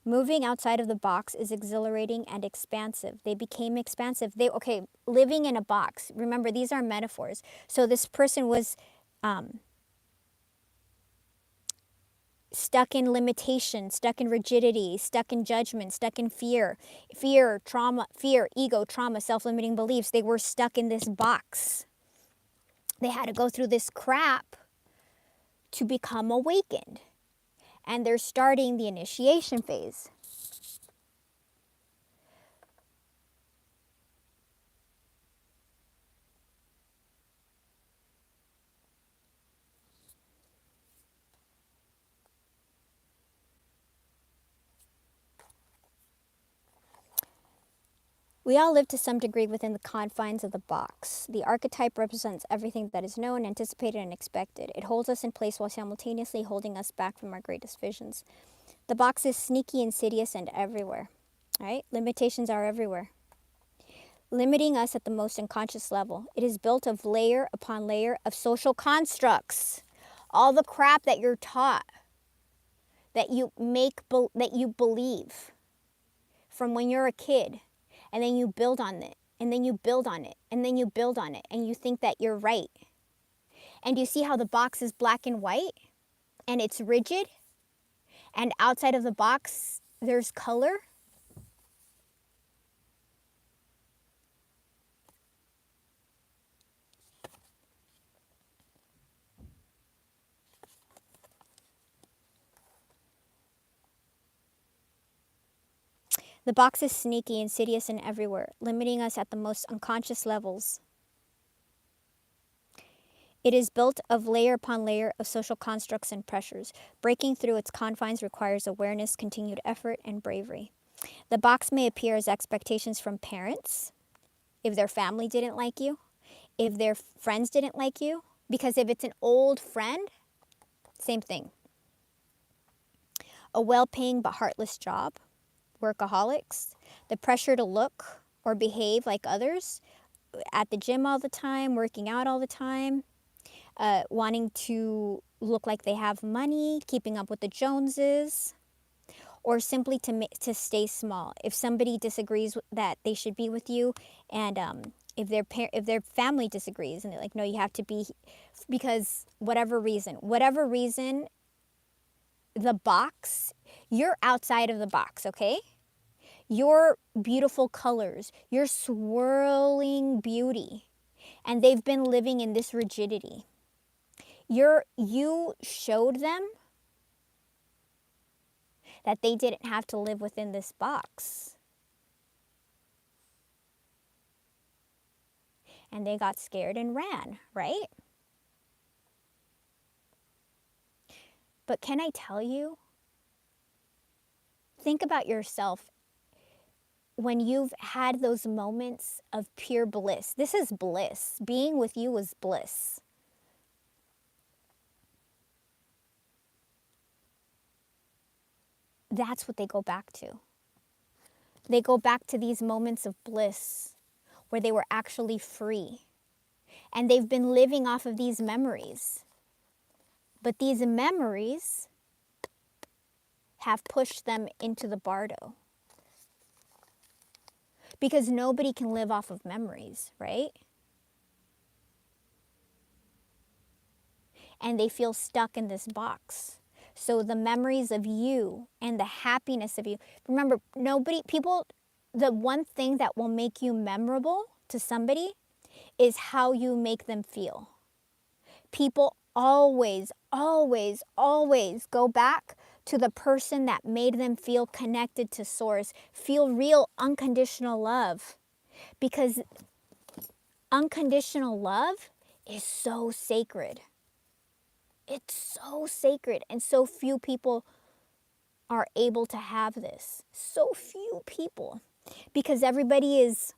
Moving outside of the box is exhilarating and expansive. They became expansive. Living in a box. Remember, these are metaphors. So this person was stuck in limitation, stuck in rigidity, stuck in judgment, stuck in fear, trauma, ego, trauma, self-limiting beliefs. They were stuck in this box. They had to go through this crap to become awakened. And they're starting the initiation phase. We all live to some degree within the confines of the box. The archetype represents everything that is known, anticipated, and expected. It holds us in place while simultaneously holding us back from our greatest visions. The box is sneaky, insidious, and everywhere. Right? Limitations are everywhere, limiting us at the most unconscious level. It is built of layer upon layer of social constructs. All the crap that you're taught, that you believe from when you're a kid. And then you build on it, and then you build on it, and then you build on it, and you think that you're right. And you see how the box is black and white, and it's rigid, and outside of the box, there's color. The box is sneaky, insidious, and everywhere, limiting us at the most unconscious levels. It is built of layer upon layer of social constructs and pressures. Breaking through its confines requires awareness, continued effort, and bravery. The box may appear as expectations from parents, if their family didn't like you, if their friends didn't like you, because if it's an old friend, same thing. A well-paying but heartless job, workaholics, the pressure to look or behave like others, at the gym all the time, working out all the time, wanting to look like they have money, keeping up with the Joneses, or simply to stay small. If somebody disagrees that they should be with you, and if their family disagrees and they're like, no, you have to be, because whatever reason, the box, you're outside of the box, okay? Your beautiful colors, your swirling beauty, and they've been living in this rigidity. You showed them that they didn't have to live within this box. And they got scared and ran, right? But can I tell you, think about yourself when you've had those moments of pure bliss. This is bliss. Being with you is bliss. That's what they go back to. They go back to these moments of bliss where they were actually free. And they've been living off of these memories. But these memories have pushed them into the bardo. Because nobody can live off of memories, right? And they feel stuck in this box. So the memories of you and the happiness of you. Remember, the one thing that will make you memorable to somebody is how you make them feel. People always, always, always go back to the person that made them feel connected to Source, feel real unconditional love. Because unconditional love is so sacred. It's so sacred, and so few people are able to have this. So few people. Because everybody is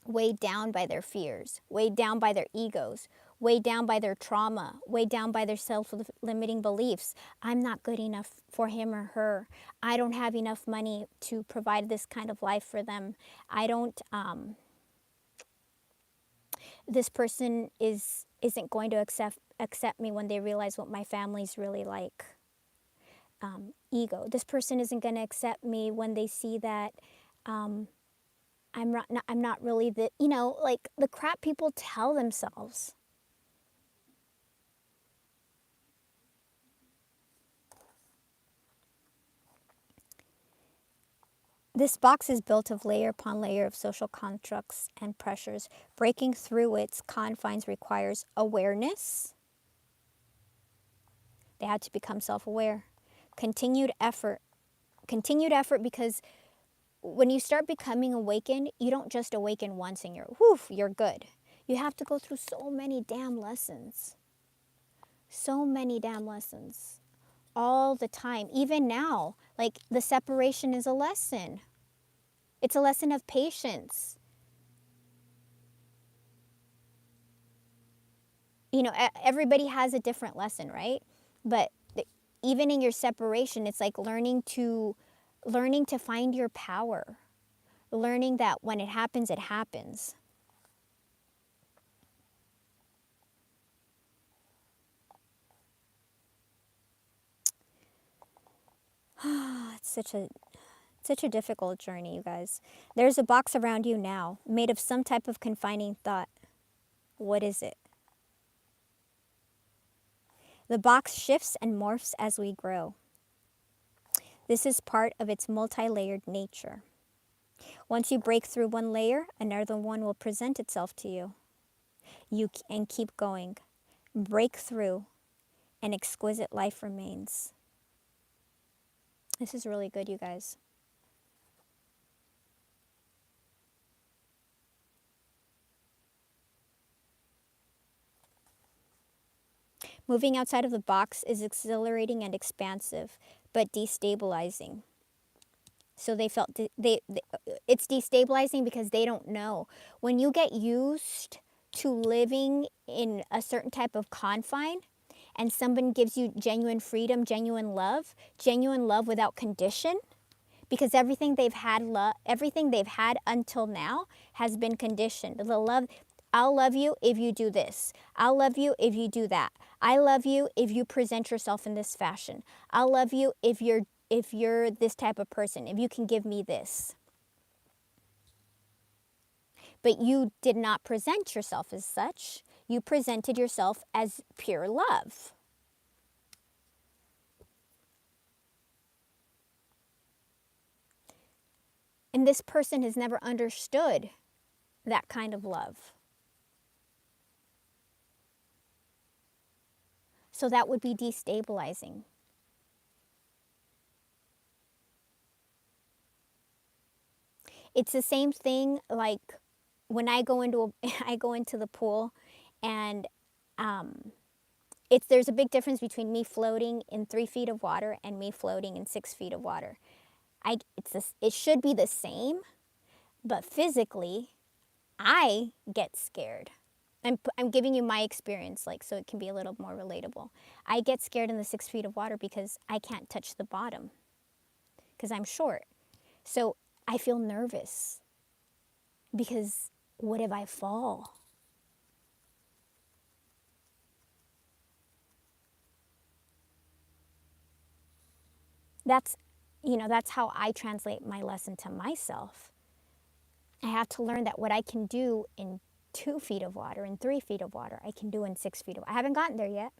weighed down by their fears, weighed down by their egos, weighed down by their trauma, weighed down by their self-limiting beliefs. I'm not good enough for him or her. I don't have enough money to provide this kind of life for them. This person isn't going to accept me when they realize what my family's really like. Ego. This person isn't going to accept me when they see that I'm not really like the crap people tell themselves. This box is built of layer upon layer of social constructs and pressures. Breaking through its confines requires awareness. They had to become self-aware. Continued effort because when you start becoming awakened, you don't just awaken once and you're good. You have to go through so many damn lessons. So many damn lessons. All the time. Even now, like the separation is a lesson. It's a lesson of patience. Everybody has a different lesson, right? But even in your separation, it's like learning to find your power. Learning that when it happens, it happens. It's such a difficult journey, you guys. There's a box around you now, made of some type of confining thought. What is it? The box shifts and morphs as we grow. This is part of its multi-layered nature. Once you break through one layer, another one will present itself to you. And keep going. Break through, and exquisite life remains. This is really good, you guys. Moving outside of the box is exhilarating and expansive, but destabilizing. So they felt it's destabilizing because they don't know. When you get used to living in a certain type of confine, and someone gives you genuine freedom, genuine love without condition, because everything they've had until now has been conditioned. The love, I'll love you if you do this. I'll love you if you do that. I love you if you present yourself in this fashion. I'll love you if if you're this type of person, if you can give me this. But you did not present yourself as such. You presented yourself as pure love. And this person has never understood that kind of love. So that would be destabilizing. It's the same thing like when I go into I go into the pool, and there's a big difference between me floating in 3 feet of water and me floating in 6 feet of water. It should be the same, but physically, I get scared. I'm giving you my experience, like, so it can be a little more relatable. I get scared in the 6 feet of water because I can't touch the bottom because I'm short. So I feel nervous because what if I fall? That's how I translate my lesson to myself. I have to learn that what I can do in 2 feet of water, in 3 feet of water, I can do in 6 feet of water. I haven't gotten there yet.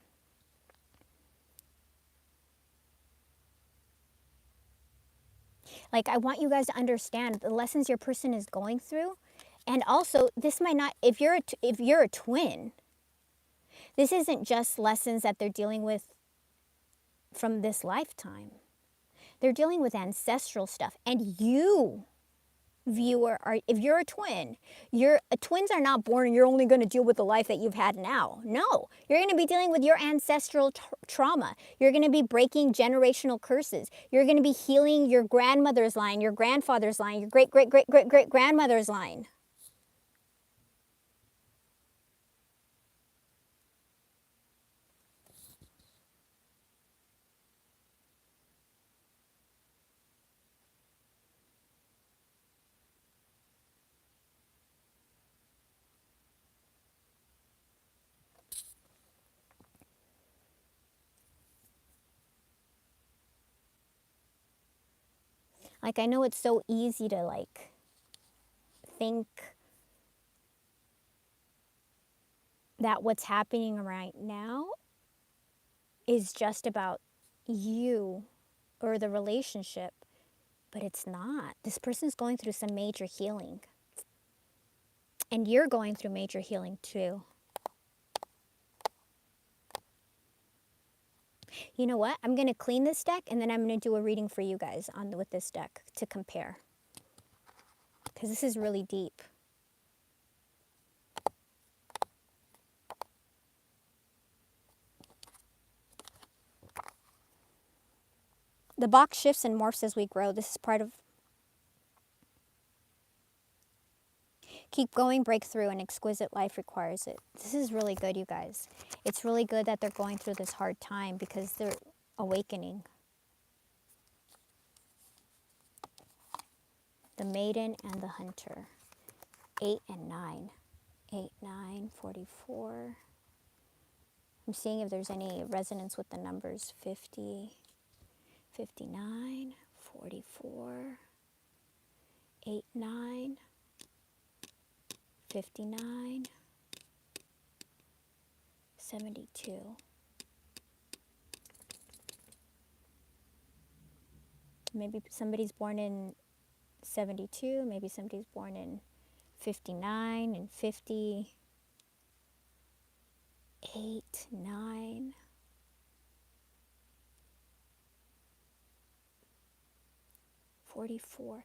Like, I want you guys to understand the lessons your person is going through. And also, this might not, if you're a twin, this isn't just lessons that they're dealing with from this lifetime. They're dealing with ancestral stuff. And you, viewer, if you're a twin, twins are not born and you're only going to deal with the life that you've had now. No, you're going to be dealing with your ancestral trauma. You're going to be breaking generational curses. You're going to be healing your grandmother's line, your grandfather's line, your great great great great great grandmother's line. Like, I know it's so easy to like think that what's happening right now is just about you or the relationship, but it's not. This person's going through some major healing. And you're going through major healing too. You know what? I'm going to clean this deck and then I'm going to do a reading for you guys with this deck to compare. Because this is really deep. The box shifts and morphs as we grow. This is part of... Keep going, breakthrough, and exquisite life requires it. This is really good, you guys. It's really good that they're going through this hard time because they're awakening. The Maiden and the Hunter. 8 and 9. 8, 9, 44. I'm seeing if there's any resonance with the numbers. 50, 59, 44, 8, 9, 59, 72. Maybe somebody's born in 72, maybe somebody's born in 59 and 50, 8, 9, 44,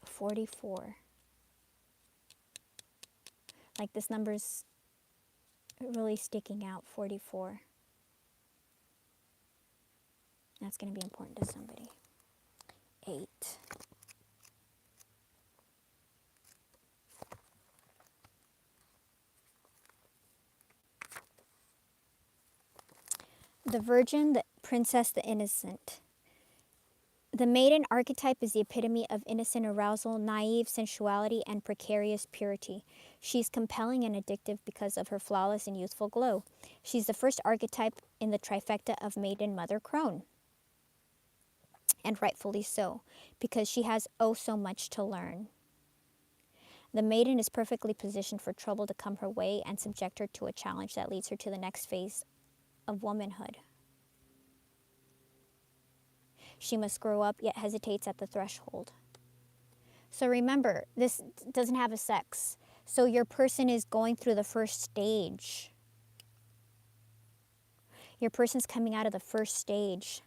44. Like, this number's really sticking out, 44. That's going to be important to somebody. 8. The Virgin, the Princess, the Innocent. The Maiden archetype is the epitome of innocent arousal, naive sensuality, and precarious purity. She's compelling and addictive because of her flawless and youthful glow. She's the first archetype in the trifecta of Maiden, Mother, Crone. and rightfully so, because she has oh so much to learn. The maiden is perfectly positioned for trouble to come her way and subject her to a challenge that leads her to the next phase of womanhood. She must grow up, yet hesitates at the threshold. So remember, this doesn't have a sex. So your person is going through the first stage. Your person's coming out of the first stage.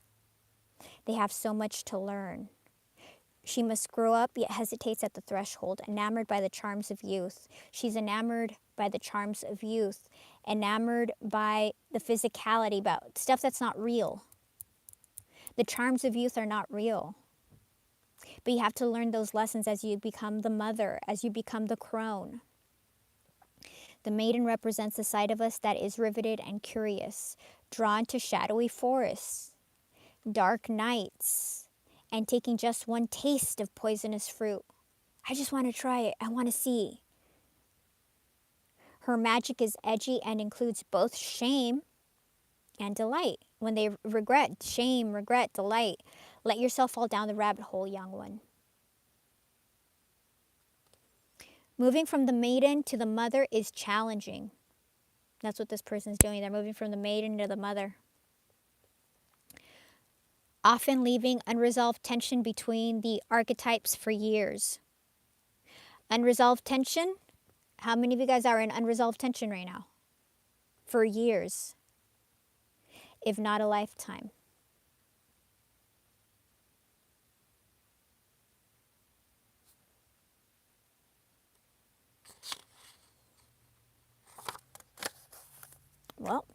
They have so much to learn. She must grow up, yet hesitates at the threshold, enamored by the charms of youth. She's enamored by the charms of youth, enamored by the physicality, about stuff that's not real. The charms of youth are not real. But you have to learn those lessons as you become the mother, as you become the crone. The maiden represents the side of us that is riveted and curious, drawn to shadowy forests, dark nights, and taking just one taste of poisonous fruit. I just want to try it. I want to see. Her magic is edgy and includes both shame and delight. When they regret, shame, regret, delight, let yourself fall down the rabbit hole, young one. Moving from the maiden to the mother is challenging. That's what this person's doing. They're moving from the maiden to the mother. Often leaving unresolved tension between the archetypes for years. Unresolved tension? How many of you guys are in unresolved tension right now? For years, if not a lifetime. Well,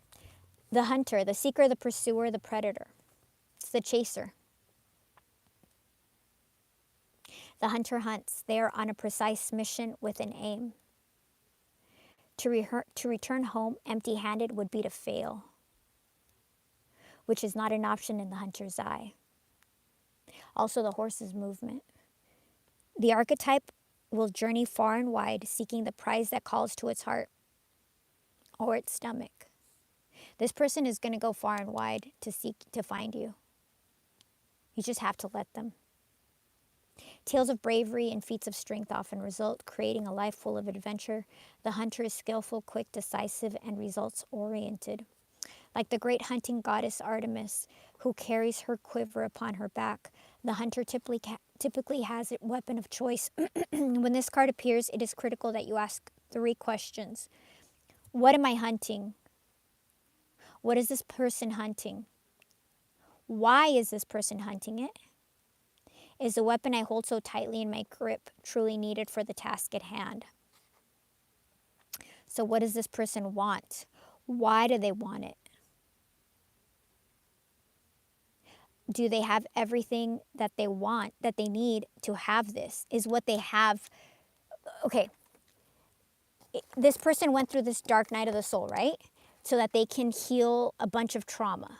the hunter, the seeker, the pursuer, the predator. It's the chaser. The hunter hunts. They are on a precise mission with an aim. To return home empty-handed would be to fail, which is not an option in the hunter's eye. Also, the horse's movement. The archetype will journey far and wide, seeking the prize that calls to its heart or its stomach. This person is going to go far and wide to find you. You just have to let them. Tales of bravery and feats of strength often result, creating a life full of adventure. The hunter is skillful, quick, decisive, and results-oriented. Like the great hunting goddess Artemis, who carries her quiver upon her back, the hunter typically has a weapon of choice. When this card appears, it is critical that you ask 3 questions. What am I hunting? What is this person hunting? Why is this person hunting it? Is the weapon I hold so tightly in my grip truly needed for the task at hand? So what does this person want? Why do they want it? Do they have everything that they want, that they need to have this? Is what they have, okay, this person went through this dark night of the soul, right? So that they can heal a bunch of trauma.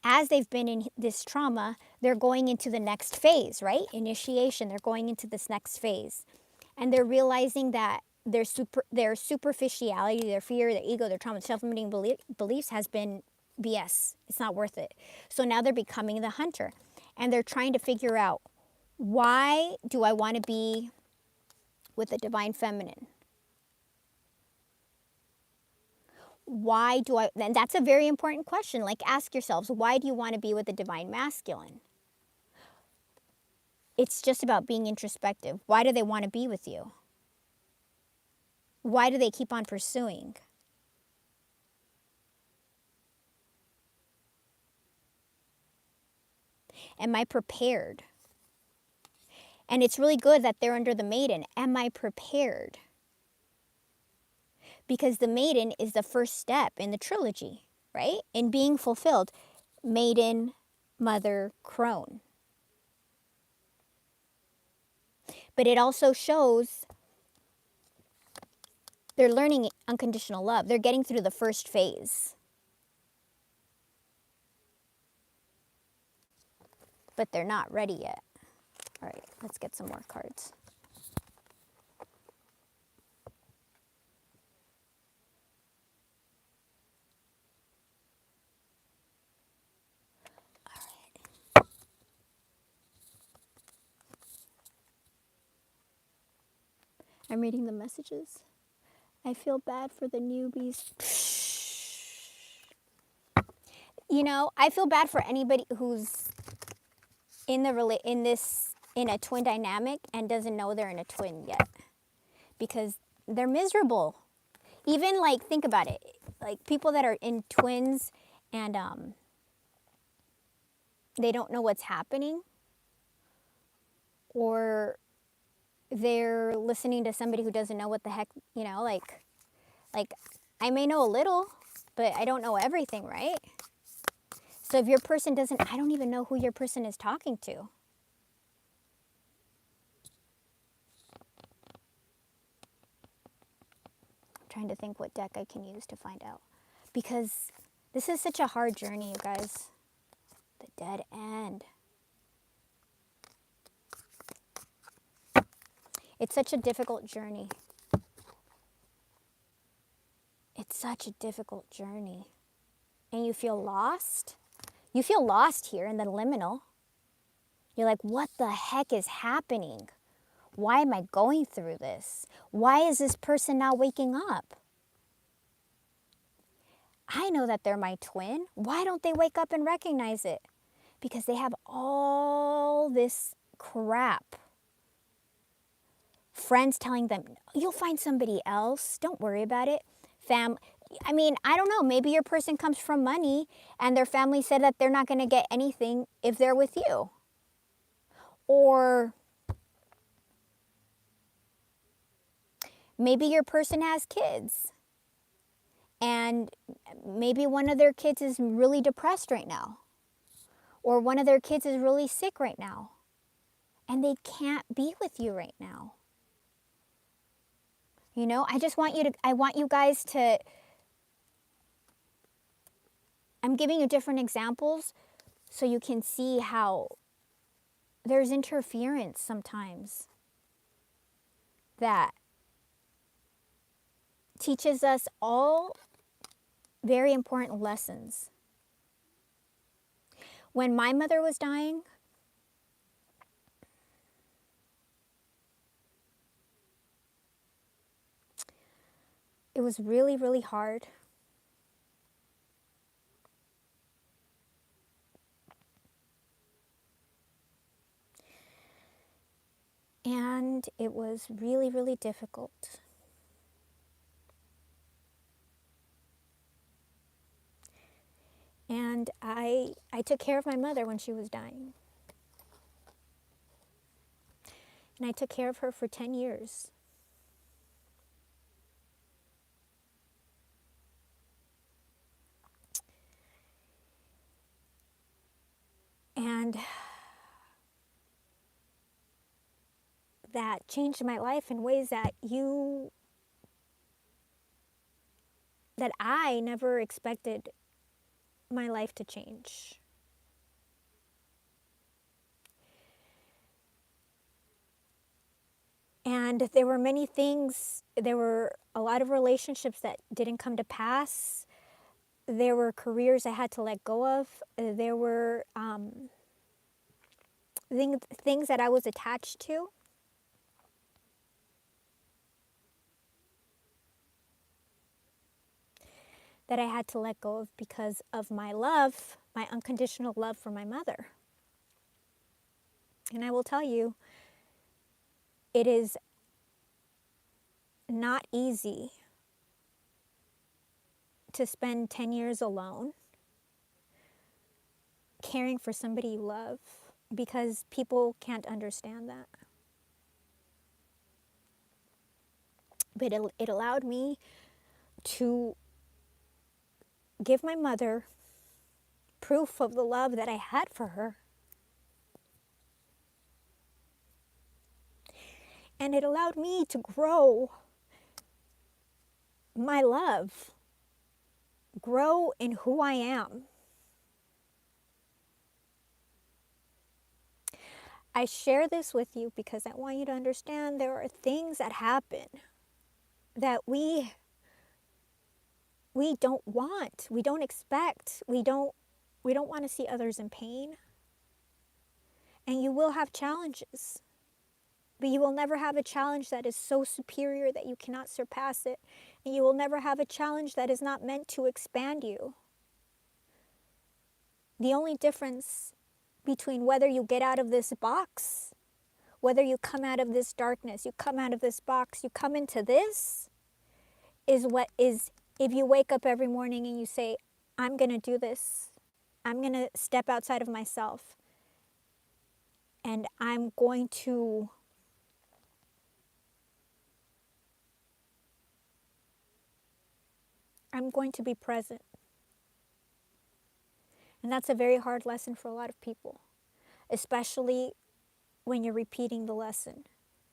As they've been in this trauma, they're going into the next phase, right? Initiation, they're going into this next phase. And they're realizing that their superficiality, their fear, their ego, their trauma, self-limiting beliefs has been BS. It's not worth it. So now they're becoming the hunter. And they're trying to figure out, why do I want to be with the divine feminine? Why do I, and that's a very important question. Like, ask yourselves, why do you want to be with the divine masculine? It's just about being introspective. Why do they want to be with you? Why do they keep on pursuing? Am I prepared? And it's really good that they're under the maiden. Am I prepared? Because the maiden is the first step in the trilogy, right? In being fulfilled. Maiden, mother, crone. But it also shows they're learning unconditional love. They're getting through the first phase. But they're not ready yet. All right, let's get some more cards. I'm reading the messages. I feel bad for the newbies. You know, I feel bad for anybody who's in a twin dynamic and doesn't know they're in a twin yet, because they're miserable. Even like, think about it, like people that are in twins and they don't know what's happening, or they're listening to somebody who doesn't know what the heck, you know, like I may know a little, but I don't know everything, right? So if your person doesn't, I don't even know who your person is talking to. I'm trying to think what deck I can use to find out, because this is such a hard journey, you guys. The Dead End. It's such a difficult journey. It's such a difficult journey. And you feel lost. You feel lost here in the liminal. You're like, what the heck is happening? Why am I going through this? Why is this person not waking up? I know that they're my twin. Why don't they wake up and recognize it? Because they have all this crap. Friends telling them, you'll find somebody else. Don't worry about it. I mean, I don't know. Maybe your person comes from money and their family said that they're not going to get anything if they're with you. Or maybe your person has kids and maybe one of their kids is really depressed right now. Or one of their kids is really sick right now and they can't be with you right now. You know, I want you guys to, I'm giving you different examples so you can see how there's interference sometimes that teaches us all very important lessons. When my mother was dying, it was really, really hard. And it was really, really difficult. And I took care of my mother when she was dying. And I took care of her for 10 years. And that changed my life in ways that I never expected my life to change. And there were many things, there were a lot of relationships that didn't come to pass. There were careers I had to let go of. There were things that I was attached to. That I had to let go of because of my love, my unconditional love for my mother. And I will tell you, it is not easy to spend 10 years alone caring for somebody you love, because people can't understand that. But it allowed me to give my mother proof of the love that I had for her. And it allowed me to grow my love, grow in who I am. I share this with you because I want you to understand there are things that happen that we don't want, we don't expect, we don't want to see others in pain. And you will have challenges. But you will never have a challenge that is so superior that you cannot surpass it. And you will never have a challenge that is not meant to expand you. The only difference between whether you get out of this box, whether you come out of this darkness, you come out of this box, you come into this, is what is if you wake up every morning and you say, I'm going to do this. I'm going to step outside of myself. And I'm going to be present. And that's a very hard lesson for a lot of people, especially when you're repeating the lesson.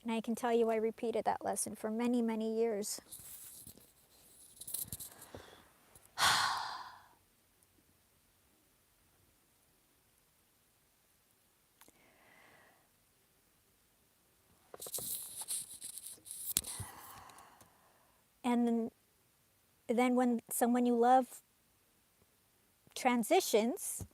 And I can tell you I repeated that lesson for many, many years. And then when someone you love transitions,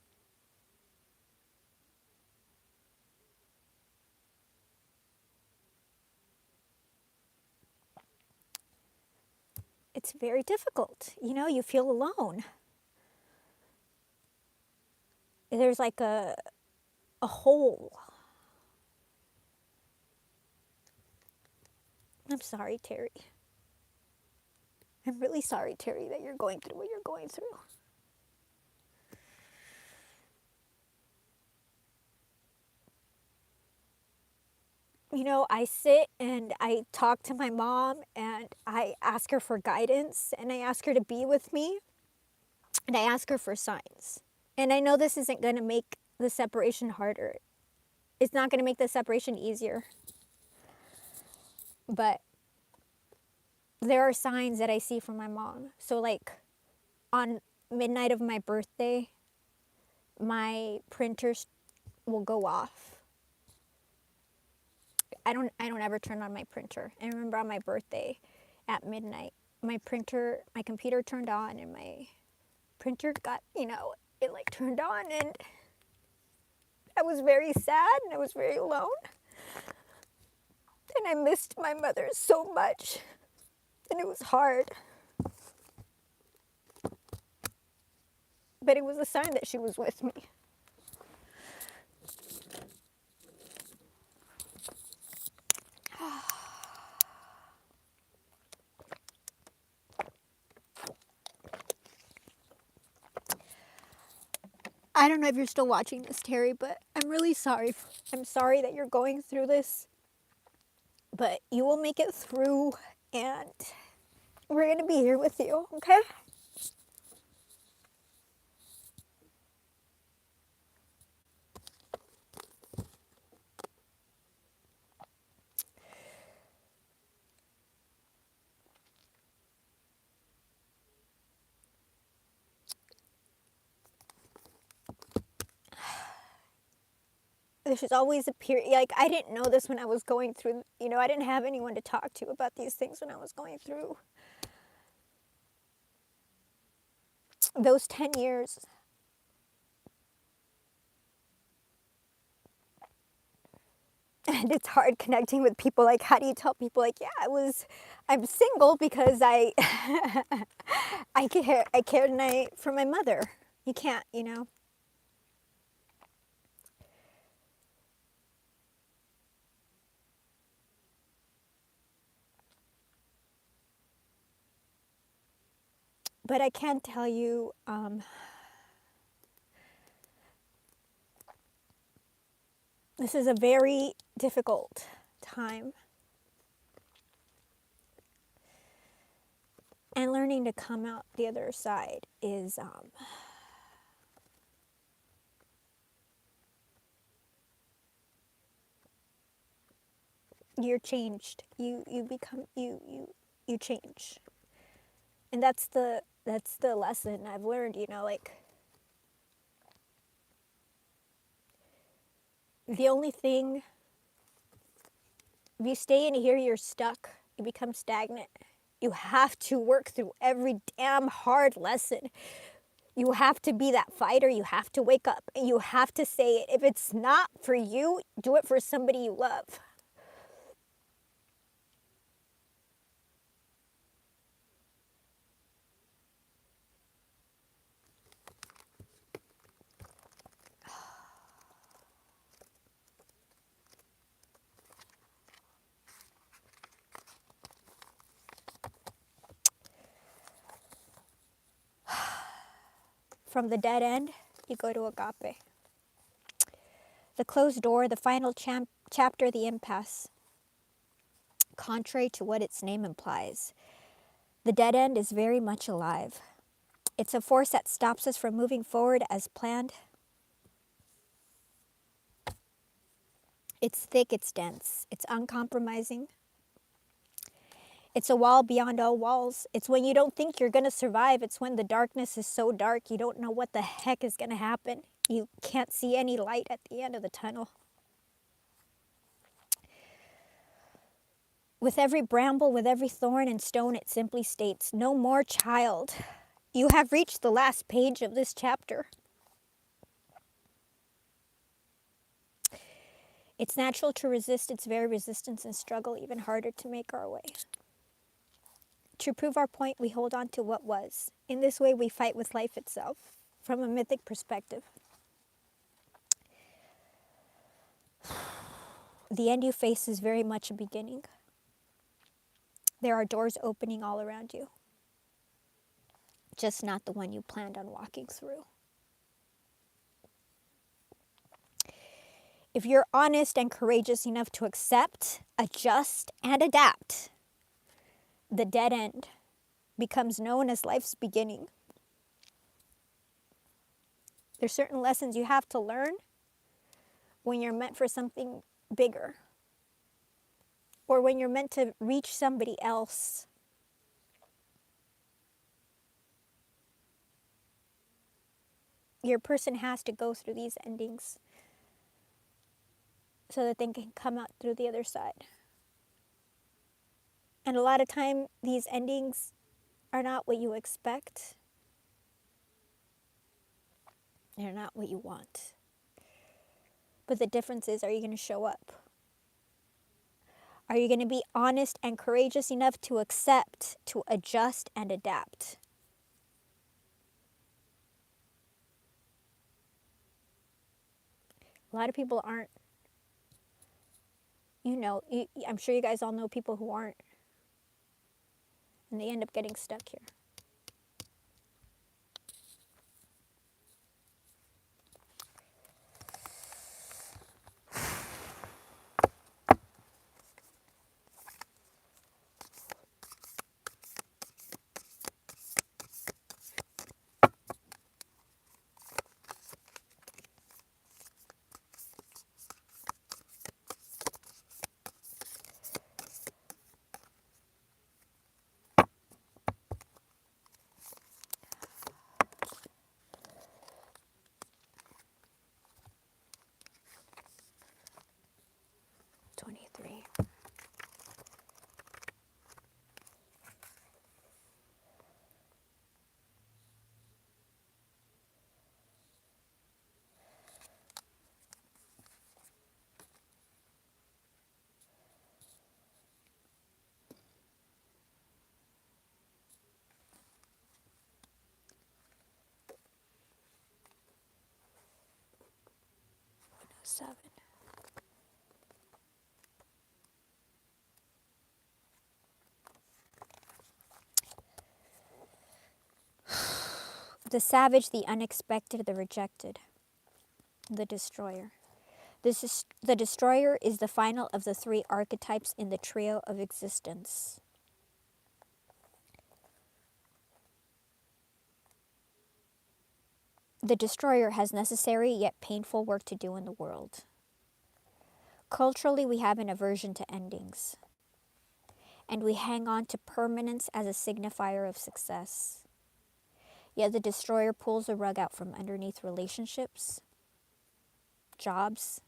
it's very difficult. You know, you feel alone. There's like a hole. I'm sorry, Terry. I'm really sorry, Terry, that you're going through what you're going through. You know, I sit and I talk to my mom and I ask her for guidance and I ask her to be with me and I ask her for signs. And I know this isn't going to make the separation harder. It's not going to make the separation easier. But there are signs that I see from my mom. So like on midnight of my birthday, my printers will go off. I don't ever turn on my printer. I remember on my birthday at midnight, my computer turned on and my printer got, it like turned on and I was very sad and I was very alone. And I missed my mother so much. And it was hard. But it was a sign that she was with me. I don't know if you're still watching this, Terry, but I'm really sorry. I'm sorry that you're going through this. But you will make it through, and we're going to be here with you, okay? This is always a period, like I didn't know this when I was going through, I didn't have anyone to talk to about these things when I was going through those 10 years. And it's hard connecting with people. Like, how do you tell people, like, yeah, I'm single because I cared for my mother. You can't, But I can tell you, this is a very difficult time. And learning to come out the other side is, you're changed. You change. And that's the lesson I've learned, like the only thing, if you stay in here, you're stuck. You become stagnant. You have to work through every damn hard lesson. You have to be that fighter. You have to wake up and you have to say it. If it's not for you, do it for somebody you love. From the dead end, you go to agape. The closed door, the final chapter, the impasse. Contrary to what its name implies, the dead end is very much alive. It's a force that stops us from moving forward as planned. It's thick, it's dense, it's uncompromising. It's a wall beyond all walls. It's when you don't think you're going to survive. It's when the darkness is so dark you don't know what the heck is going to happen. You can't see any light at the end of the tunnel. With every bramble, with every thorn and stone, it simply states, "No more, child. You have reached the last page of this chapter." It's natural to resist its very resistance and struggle even harder to make our way. To prove our point, we hold on to what was. In this way, we fight with life itself from a mythic perspective. The end you face is very much a beginning. There are doors opening all around you, just not the one you planned on walking through. If you're honest and courageous enough to accept, adjust, and adapt, the dead end becomes known as life's beginning. There's certain lessons you have to learn when you're meant for something bigger, or when you're meant to reach somebody else. Your person has to go through these endings so that they can come out through the other side. And a lot of time, these endings are not what you expect. They're not what you want. But the difference is, are you going to show up? Are you going to be honest and courageous enough to accept, to adjust, and adapt? A lot of people aren't. I'm sure you guys all know people who aren't. And they end up getting stuck here. Seven. The savage, the unexpected, the rejected, the destroyer. The destroyer is the final of the three archetypes in the trio of existence. The destroyer has necessary yet painful work to do in the world. Culturally, we have an aversion to endings, and we hang on to permanence as a signifier of success. Yet the destroyer pulls the rug out from underneath relationships, jobs,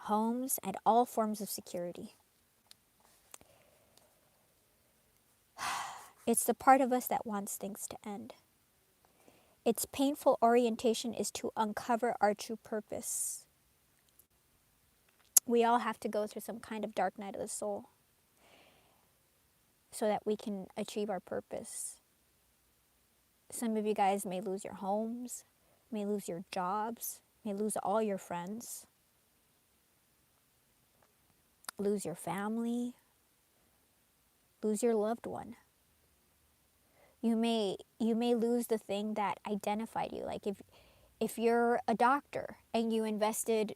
homes, and all forms of security. It's the part of us that wants things to end. Its painful orientation is to uncover our true purpose. We all have to go through some kind of dark night of the soul so that we can achieve our purpose. Some of you guys may lose your homes, may lose your jobs, may lose all your friends, lose your family, lose your loved one. You may lose the thing that identified you. Like if you're a doctor and you invested,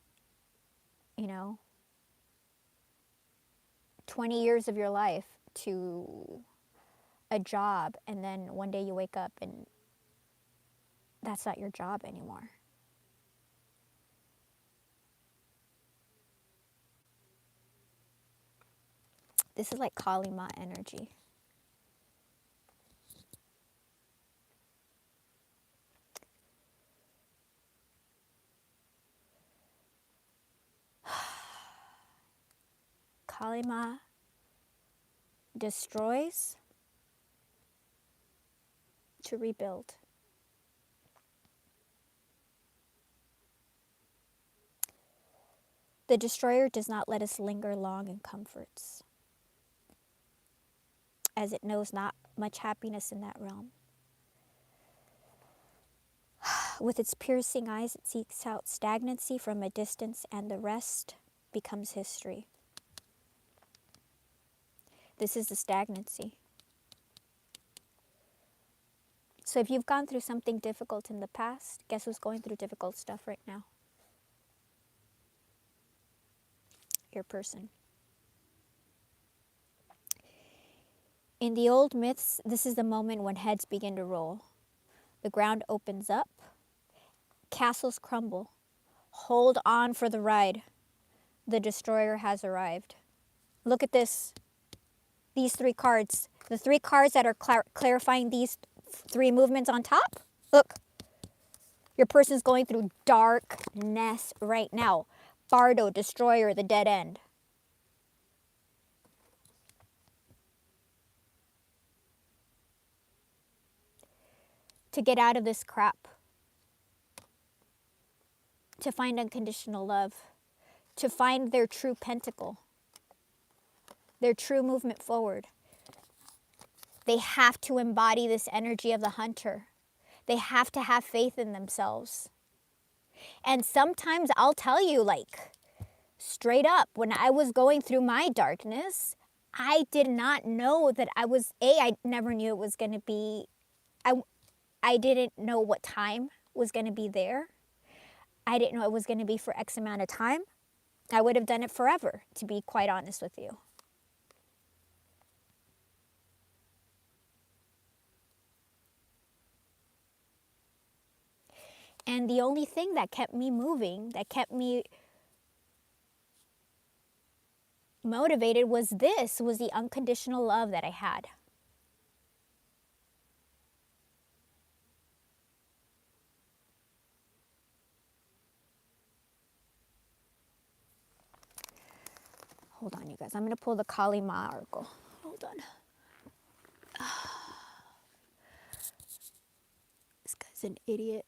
20 years of your life to a job, and then one day you wake up and that's not your job anymore. This is like Kali Ma energy. Kali Ma destroys to rebuild. The destroyer does not let us linger long in comforts, as it knows not much happiness in that realm. With its piercing eyes, it seeks out stagnancy from a distance, and the rest becomes history. This is the stagnancy. So if you've gone through something difficult in the past, guess who's going through difficult stuff right now? Your person. In the old myths, this is the moment when heads begin to roll. The ground opens up. Castles crumble. Hold on for the ride. The destroyer has arrived. Look at this. These 3 cards. The 3 cards that are clarifying these 3 movements on top. Look. Your person's going through darkness right now. Bardo, destroyer, the dead end. To get out of this crap. To find unconditional love. To find their true pentacle. Their true movement forward. They have to embody this energy of the hunter. They have to have faith in themselves. And sometimes I'll tell you, like, straight up, when I was going through my darkness, I did not know that I never knew it was going to be, I didn't know what time was going to be there. I didn't know it was going to be for X amount of time. I would have done it forever, to be quite honest with you. And the only thing that kept me moving, that kept me motivated was the unconditional love that I had. Hold on, you guys. I'm going to pull the Kali Ma oracle. Hold on. This guy's an idiot.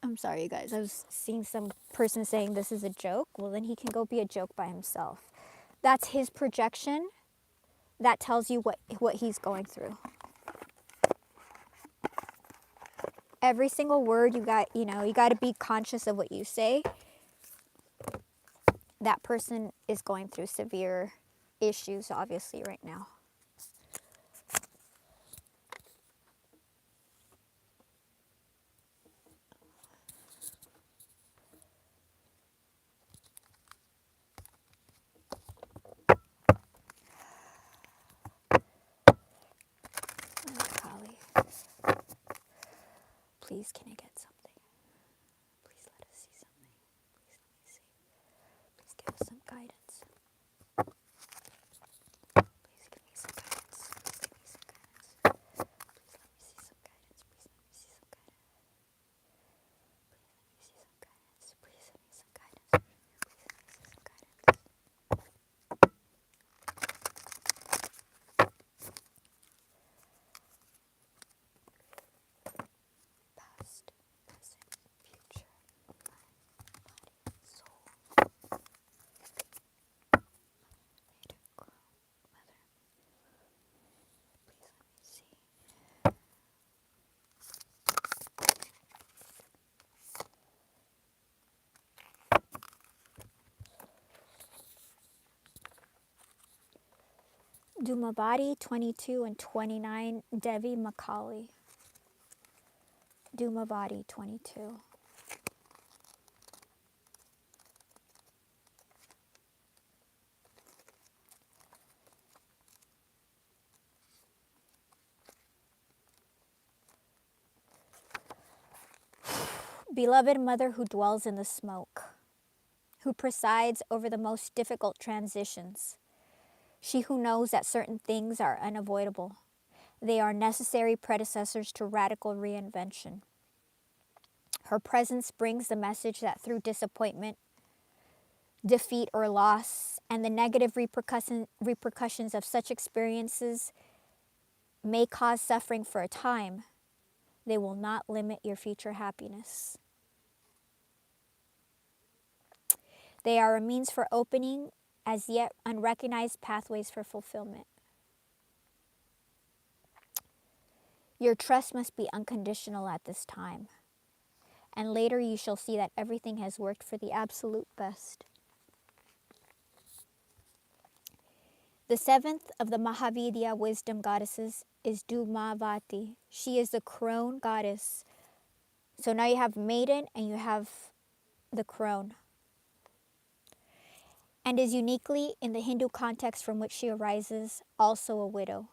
I'm sorry, you guys. I was seeing some person saying this is a joke. Well, then he can go be a joke by himself. That's his projection. That tells you what he's going through. Every single word you got to be conscious of what you say. That person is going through severe issues, obviously, right now. Please, can I get something? Please let us see something. Please let me see. Please give us some guidance. Please give me Dumavati 22 and 29, Devi Makali. Dumavati 22. Beloved mother who dwells in the smoke, who presides over the most difficult transitions, she who knows that certain things are unavoidable. They are necessary predecessors to radical reinvention. Her presence brings the message that through disappointment, defeat, or loss, and the negative repercussions of such experiences may cause suffering for a time, they will not limit your future happiness. They are a means for opening as yet unrecognized pathways for fulfillment. Your trust must be unconditional at this time, and later you shall see that everything has worked for the absolute best. The seventh of the Mahavidya wisdom goddesses is Dhumavati. She is the crone goddess. So now you have Maiden and you have the crone. And is uniquely, in the Hindu context from which she arises, also a widow.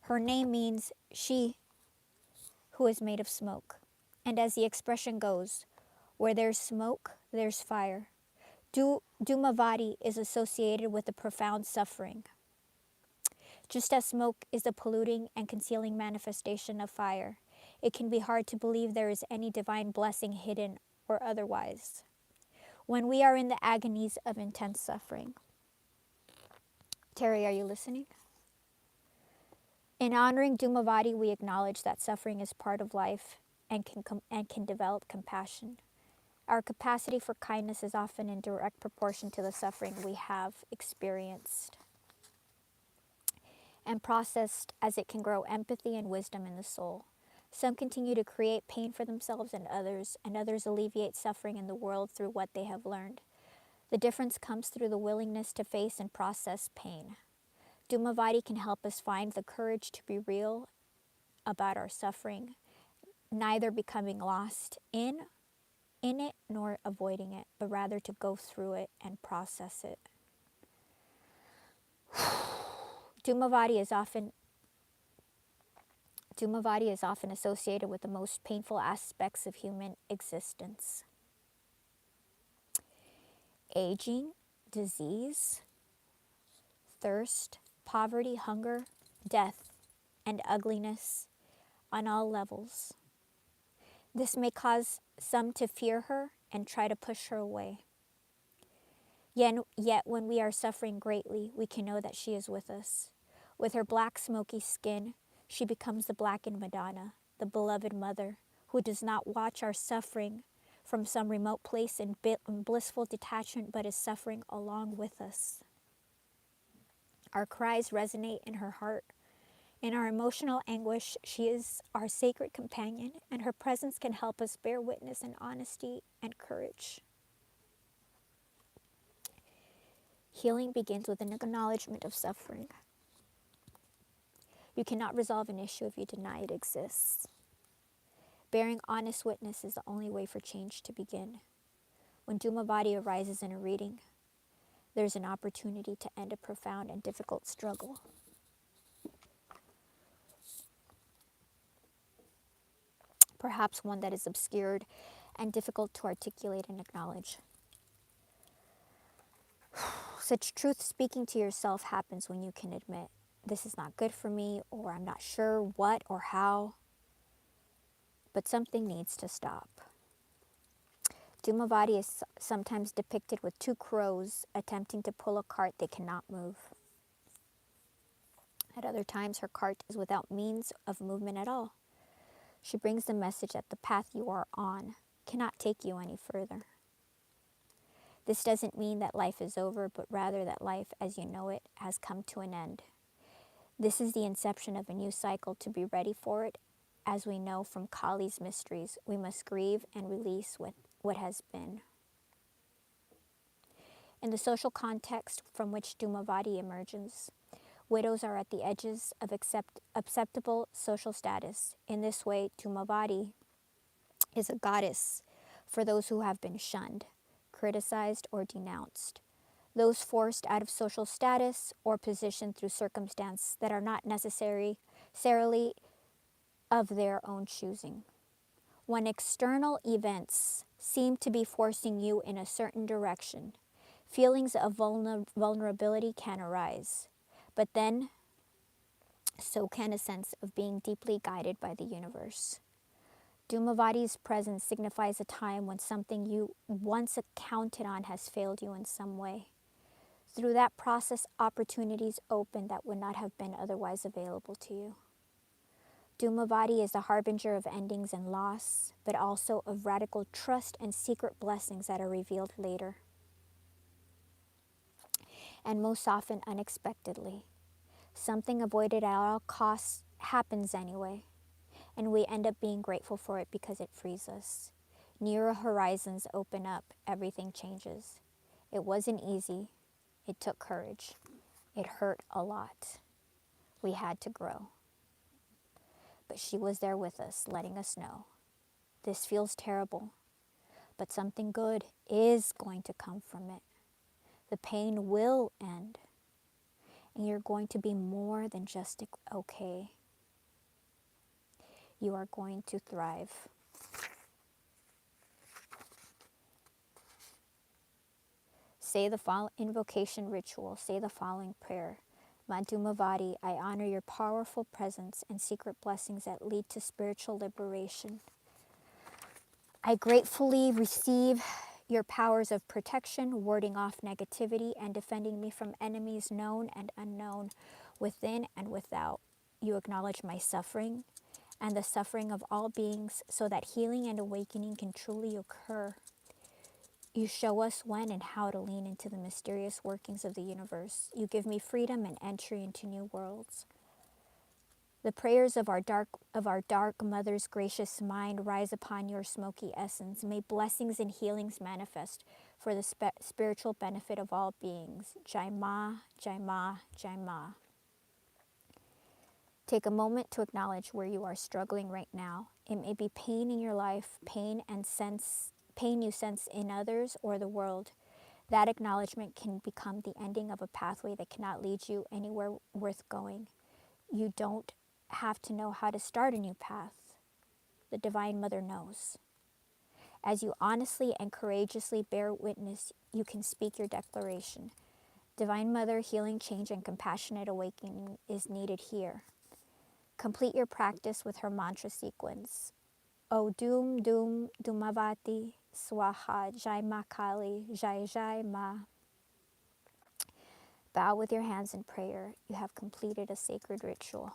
Her name means she who is made of smoke. And as the expression goes, where there's smoke, there's fire. Dhumavati is associated with a profound suffering. Just as smoke is a polluting and concealing manifestation of fire, it can be hard to believe there is any divine blessing hidden or otherwise when we are in the agonies of intense suffering. Terry, are you listening? In honoring Dhumavati, we acknowledge that suffering is part of life and can develop compassion. Our capacity for kindness is often in direct proportion to the suffering we have experienced and processed, as it can grow empathy and wisdom in the soul. Some continue to create pain for themselves and others alleviate suffering in the world through what they have learned. The difference comes through the willingness to face and process pain. Dhumavati can help us find the courage to be real about our suffering, neither becoming lost in it nor avoiding it, but rather to go through it and process it. Dhumavati is often associated with the most painful aspects of human existence. Aging, disease, thirst, poverty, hunger, death, and ugliness on all levels. This may cause some to fear her and try to push her away. Yet when we are suffering greatly, we can know that she is with us. With her black smoky skin, she becomes the blackened Madonna, the beloved mother, who does not watch our suffering from some remote place in blissful detachment, but is suffering along with us. Our cries resonate in her heart. In our emotional anguish, she is our sacred companion, and her presence can help us bear witness in honesty and courage. Healing begins with an acknowledgement of suffering. You cannot resolve an issue if you deny it exists. Bearing honest witness is the only way for change to begin. When Dhumavati arises in a reading, there's an opportunity to end a profound and difficult struggle. Perhaps one that is obscured and difficult to articulate and acknowledge. Such truth speaking to yourself happens when you can admit, this is not good for me, or I'm not sure what or how, but something needs to stop. Dhumavati is sometimes depicted with two crows attempting to pull a cart they cannot move. At other times, her cart is without means of movement at all. She brings the message that the path you are on cannot take you any further. This doesn't mean that life is over, but rather that life as you know it has come to an end. This is the inception of a new cycle. To be ready for it, as we know from Kali's mysteries, we must grieve and release what has been. In the social context from which Dhumavati emerges, Widows are at the edges of acceptable social status. In this way, Tumavati is a goddess for those who have been shunned, criticized, or denounced. Those forced out of social status or position through circumstance that are not necessarily of their own choosing. When external events seem to be forcing you in a certain direction, feelings of vulnerability can arise. But then, so can a sense of being deeply guided by the universe. Dhumavati's presence signifies a time when something you once counted on has failed you in some way. Through that process, opportunities open that would not have been otherwise available to you. Dhumavati is the harbinger of endings and loss, but also of radical trust and secret blessings that are revealed later. And most often unexpectedly. Something avoided at all costs happens anyway, and we end up being grateful for it because it frees us. Nearer horizons open up, everything changes. It wasn't easy. It took courage. It hurt a lot. We had to grow. But she was there with us, letting us know. This feels terrible, but something good is going to come from it. The pain will end, and you're going to be more than just okay. You are going to thrive. Say the following invocation ritual. Say the following prayer. Madhumavati, I honor your powerful presence and secret blessings that lead to spiritual liberation. I gratefully receive your powers of protection, warding off negativity and defending me from enemies known and unknown, within and without. You acknowledge my suffering and the suffering of all beings so that healing and awakening can truly occur. You show us when and how to lean into the mysterious workings of the universe. You give me freedom and entry into new worlds. The prayers of our dark mother's gracious mind rise upon your smoky essence. May blessings and healings manifest for the spiritual benefit of all beings. Jai Ma, Jai Ma, Jai Ma. Take a moment to acknowledge where you are struggling right now. It may be pain in your life, pain you sense in others or the world. That acknowledgement can become the ending of a pathway that cannot lead you anywhere worth going. You don't have to know how to start a new path. The Divine Mother knows. As you honestly and courageously bear witness, you can speak your declaration. Divine Mother, healing, change, and compassionate awakening is needed here. Complete your practice with her mantra sequence. O Dum Dum Dumavati Swaha Jai Ma Kali Jai Jai Ma. Bow with your hands in prayer. You have completed a sacred ritual.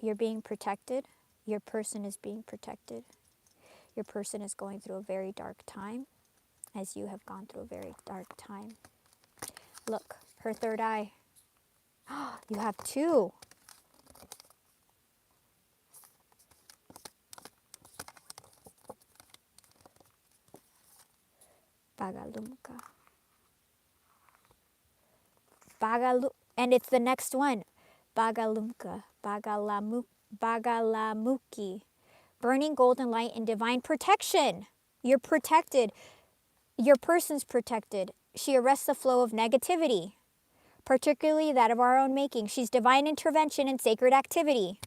You're being protected. Your person is being protected. Your person is going through a very dark time, as you have gone through a very dark time. Look, her third eye. You have two. Bagalumka. And it's the next one. Bagalumka. Bagalamuki. Burning golden light and divine protection. You're protected. Your person's protected. She arrests the flow of negativity, particularly that of our own making. She's divine intervention and sacred activity.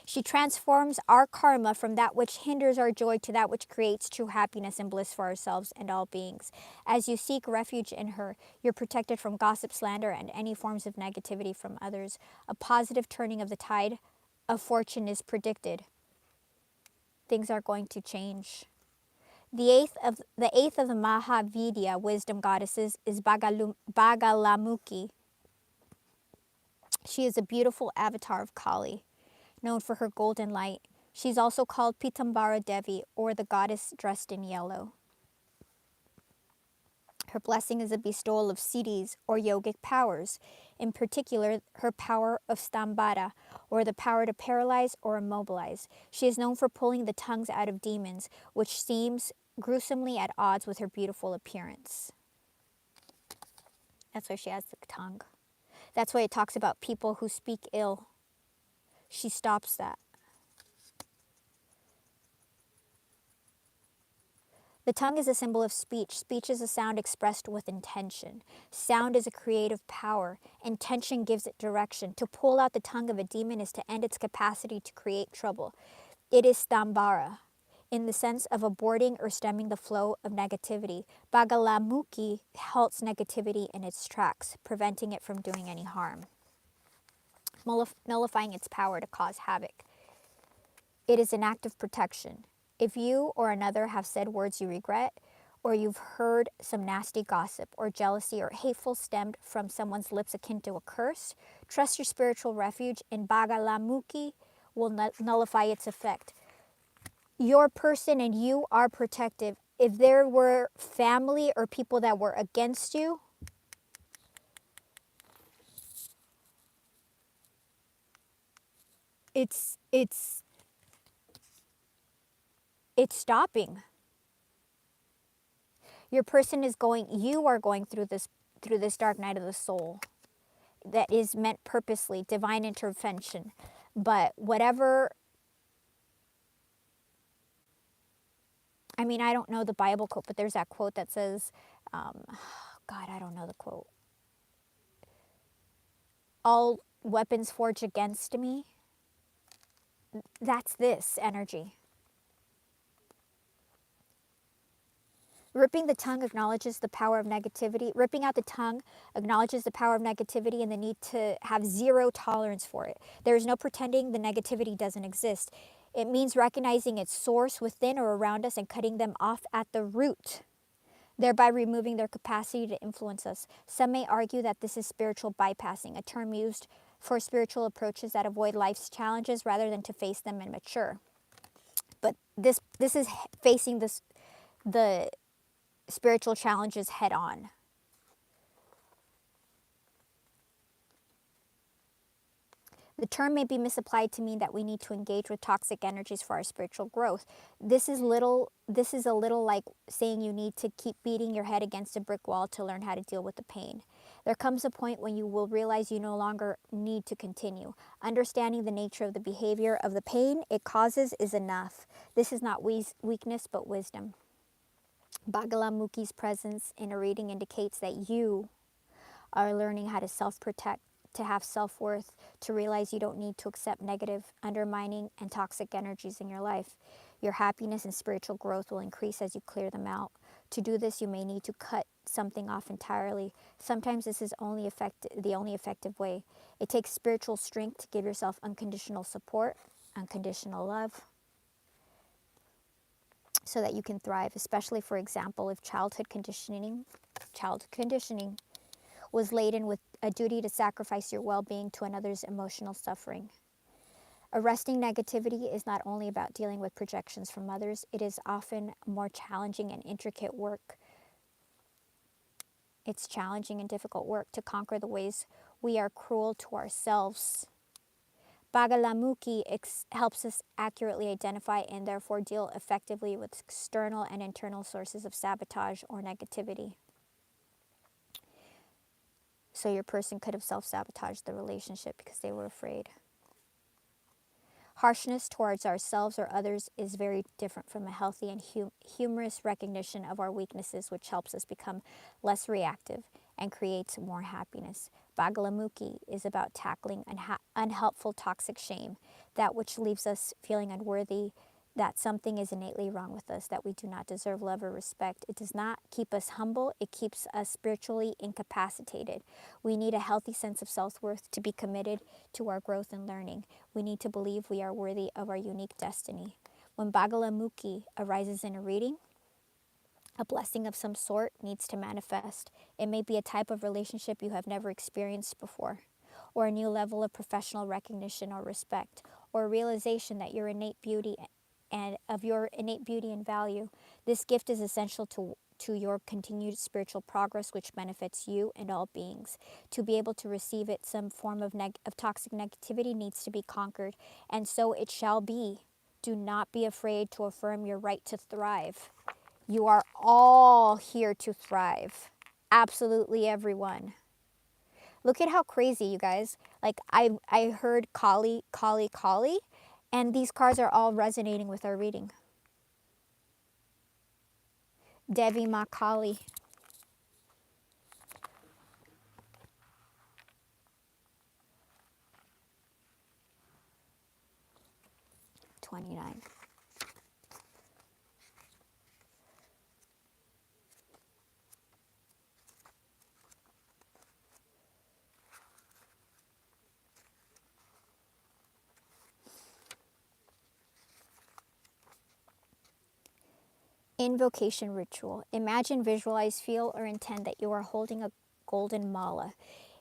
She transforms our karma from that which hinders our joy to that which creates true happiness and bliss for ourselves and all beings. As you seek refuge in her, you're protected from gossip, slander, and any forms of negativity from others. A positive turning of the tide of fortune is predicted. Things are going to change. The eighth of the Mahavidya wisdom goddesses is Bagalamuki. She is a beautiful avatar of Kali, known for her golden light. She's also called Pitambara Devi, or the goddess dressed in yellow. Her blessing is a bestowal of siddhis, or yogic powers, in particular her power of stambara, or the power to paralyze or immobilize. She is known for pulling the tongues out of demons, which seems gruesomely at odds with her beautiful appearance. That's why she has the tongue. That's why it talks about people who speak ill. She stops that. The tongue is a symbol of speech. Speech is a sound expressed with intention. Sound is a creative power. Intention gives it direction. To pull out the tongue of a demon is to end its capacity to create trouble. It is stambara, in the sense of aborting or stemming the flow of negativity. Bagalamukhi halts negativity in its tracks, preventing it from doing any harm, nullifying its power to cause havoc. It is an act of protection. If you or another have said words you regret, or you've heard some nasty gossip or jealousy or hateful stemmed from someone's lips akin to a curse, trust your spiritual refuge and Bagalamukhi will nullify its effect. Your person and you are protective. If there were family or people that were against you, it's stopping. Your person is going, you are going through this dark night of the soul that is meant purposely, divine intervention. But whatever, I mean, I don't know the Bible quote, but there's that quote that says, God, I don't know the quote. All weapons forged against me. That's this energy. Ripping the tongue acknowledges the power of negativity. Ripping out the tongue acknowledges the power of negativity and the need to have zero tolerance for it. There is no pretending the negativity doesn't exist. It means recognizing its source within or around us and cutting them off at the root, thereby removing their capacity to influence us. Some may argue that this is spiritual bypassing, a term used for spiritual approaches that avoid life's challenges rather than to face them and mature. But this is facing the spiritual challenges head on. The term may be misapplied to mean that we need to engage with toxic energies for our spiritual growth. This is a little like saying you need to keep beating your head against a brick wall to learn how to deal with the pain. There comes a point when you will realize you no longer need to continue. Understanding the nature of the behavior of the pain it causes is enough. This is not weakness but wisdom. Bagalamukhi's presence in a reading indicates that you are learning how to self-protect, to have self-worth, to realize you don't need to accept negative, undermining, and toxic energies in your life. Your happiness and spiritual growth will increase as you clear them out. To do this, you may need to cut something off entirely. Sometimes this is the only effective way. It takes spiritual strength to give yourself unconditional support, unconditional love, so that you can thrive, especially, for example, if childhood conditioning was laden with a duty to sacrifice your well-being to another's emotional suffering. Arresting negativity is not only about dealing with projections from others, it is often more challenging and intricate work. It's challenging and difficult work to conquer the ways we are cruel to ourselves. Bagalamukhi helps us accurately identify and therefore deal effectively with external and internal sources of sabotage or negativity. So your person could have self-sabotaged the relationship because they were afraid. Harshness towards ourselves or others is very different from a healthy and humorous recognition of our weaknesses, which helps us become less reactive and creates more happiness. Bagalamukhi is about tackling unhelpful toxic shame, that which leaves us feeling unworthy, that something is innately wrong with us, that we do not deserve love or respect. It does not keep us humble, it keeps us spiritually incapacitated. We need a healthy sense of self-worth to be committed to our growth and learning. We need to believe we are worthy of our unique destiny. When Bagalamukhi arises in a reading, a blessing of some sort needs to manifest. It may be a type of relationship you have never experienced before, or a new level of professional recognition or respect, or a realization that your innate beauty and value. This gift is essential to your continued spiritual progress, which benefits you and all beings. To be able to receive it, some form of toxic negativity needs to be conquered, and so it shall be. Do not be afraid to affirm your right to thrive. You are all here to thrive. Absolutely everyone. Look at how crazy, you guys. Like I heard Kali, Kali, Kali, and these cards are all resonating with our reading. Devi Ma Kali. 29. Invocation ritual. Imagine, visualize, feel, or intend that you are holding a golden mala.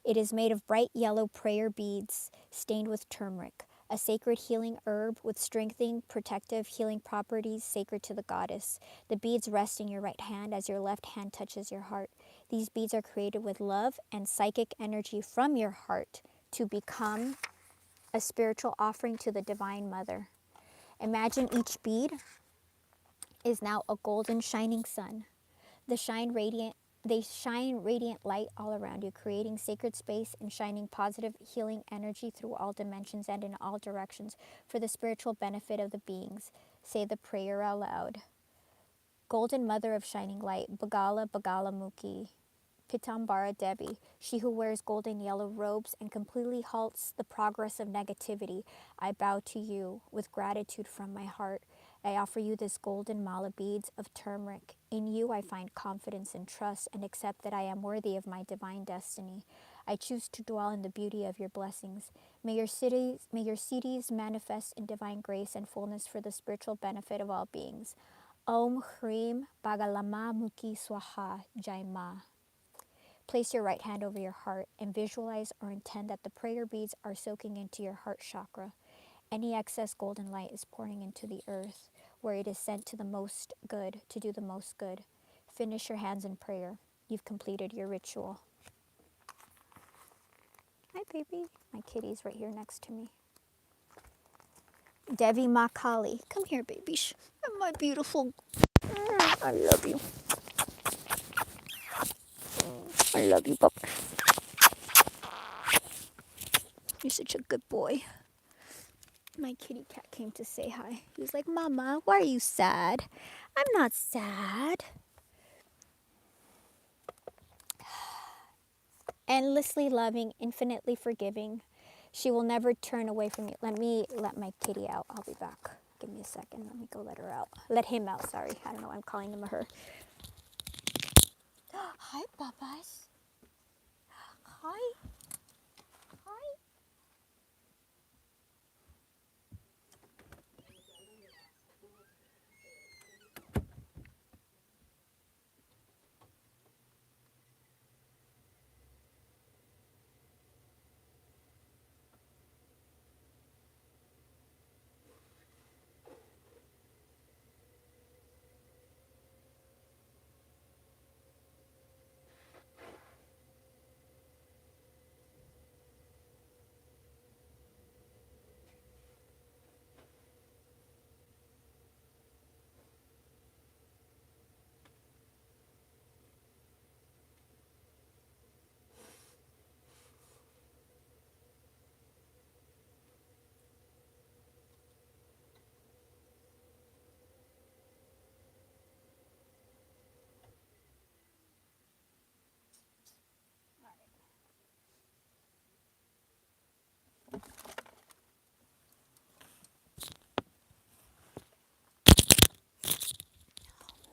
It is made of bright yellow prayer beads stained with turmeric, a sacred healing herb with strengthening, protective, healing properties sacred to the goddess. The beads rest in your right hand as your left hand touches your heart. These beads are created with love and psychic energy from your heart to become a spiritual offering to the Divine Mother. Imagine each bead is now a golden shining sun. They shine radiant light all around you, creating sacred space and shining positive healing energy through all dimensions and in all directions for the spiritual benefit of the beings. Say the prayer aloud. Golden Mother of Shining Light, Bagala Bagala Mukhi, Pitambara Devi, she who wears golden yellow robes and completely halts the progress of negativity, I bow to you with gratitude from my heart. I offer you this golden mala beads of turmeric. In you I find confidence and trust and accept that I am worthy of my divine destiny. I choose to dwell in the beauty of your blessings. May your cities manifest in divine grace and fullness for the spiritual benefit of all beings. Om Hrim Bagalama Mukhi Swaha Jai Ma. Place your right hand over your heart and visualize or intend that the prayer beads are soaking into your heart chakra. Any excess golden light is pouring into the earth, where it is sent to the most good, to do the most good. Finish your hands in prayer. You've completed your ritual. Hi, baby. My kitty's right here next to me. Devi Ma Kali. Come here, baby. My beautiful. I love you. I love you, Papa. You're such a good boy. My kitty cat came to say hi. He was like, Mama, why are you sad? I'm not sad. Endlessly loving, infinitely forgiving. She will never turn away from you. Let me let my kitty out. I'll be back. Give me a second. Let me go let her out. Let him out, sorry. I don't know. I'm calling him a her. Hi, Babas. Hi. Hi.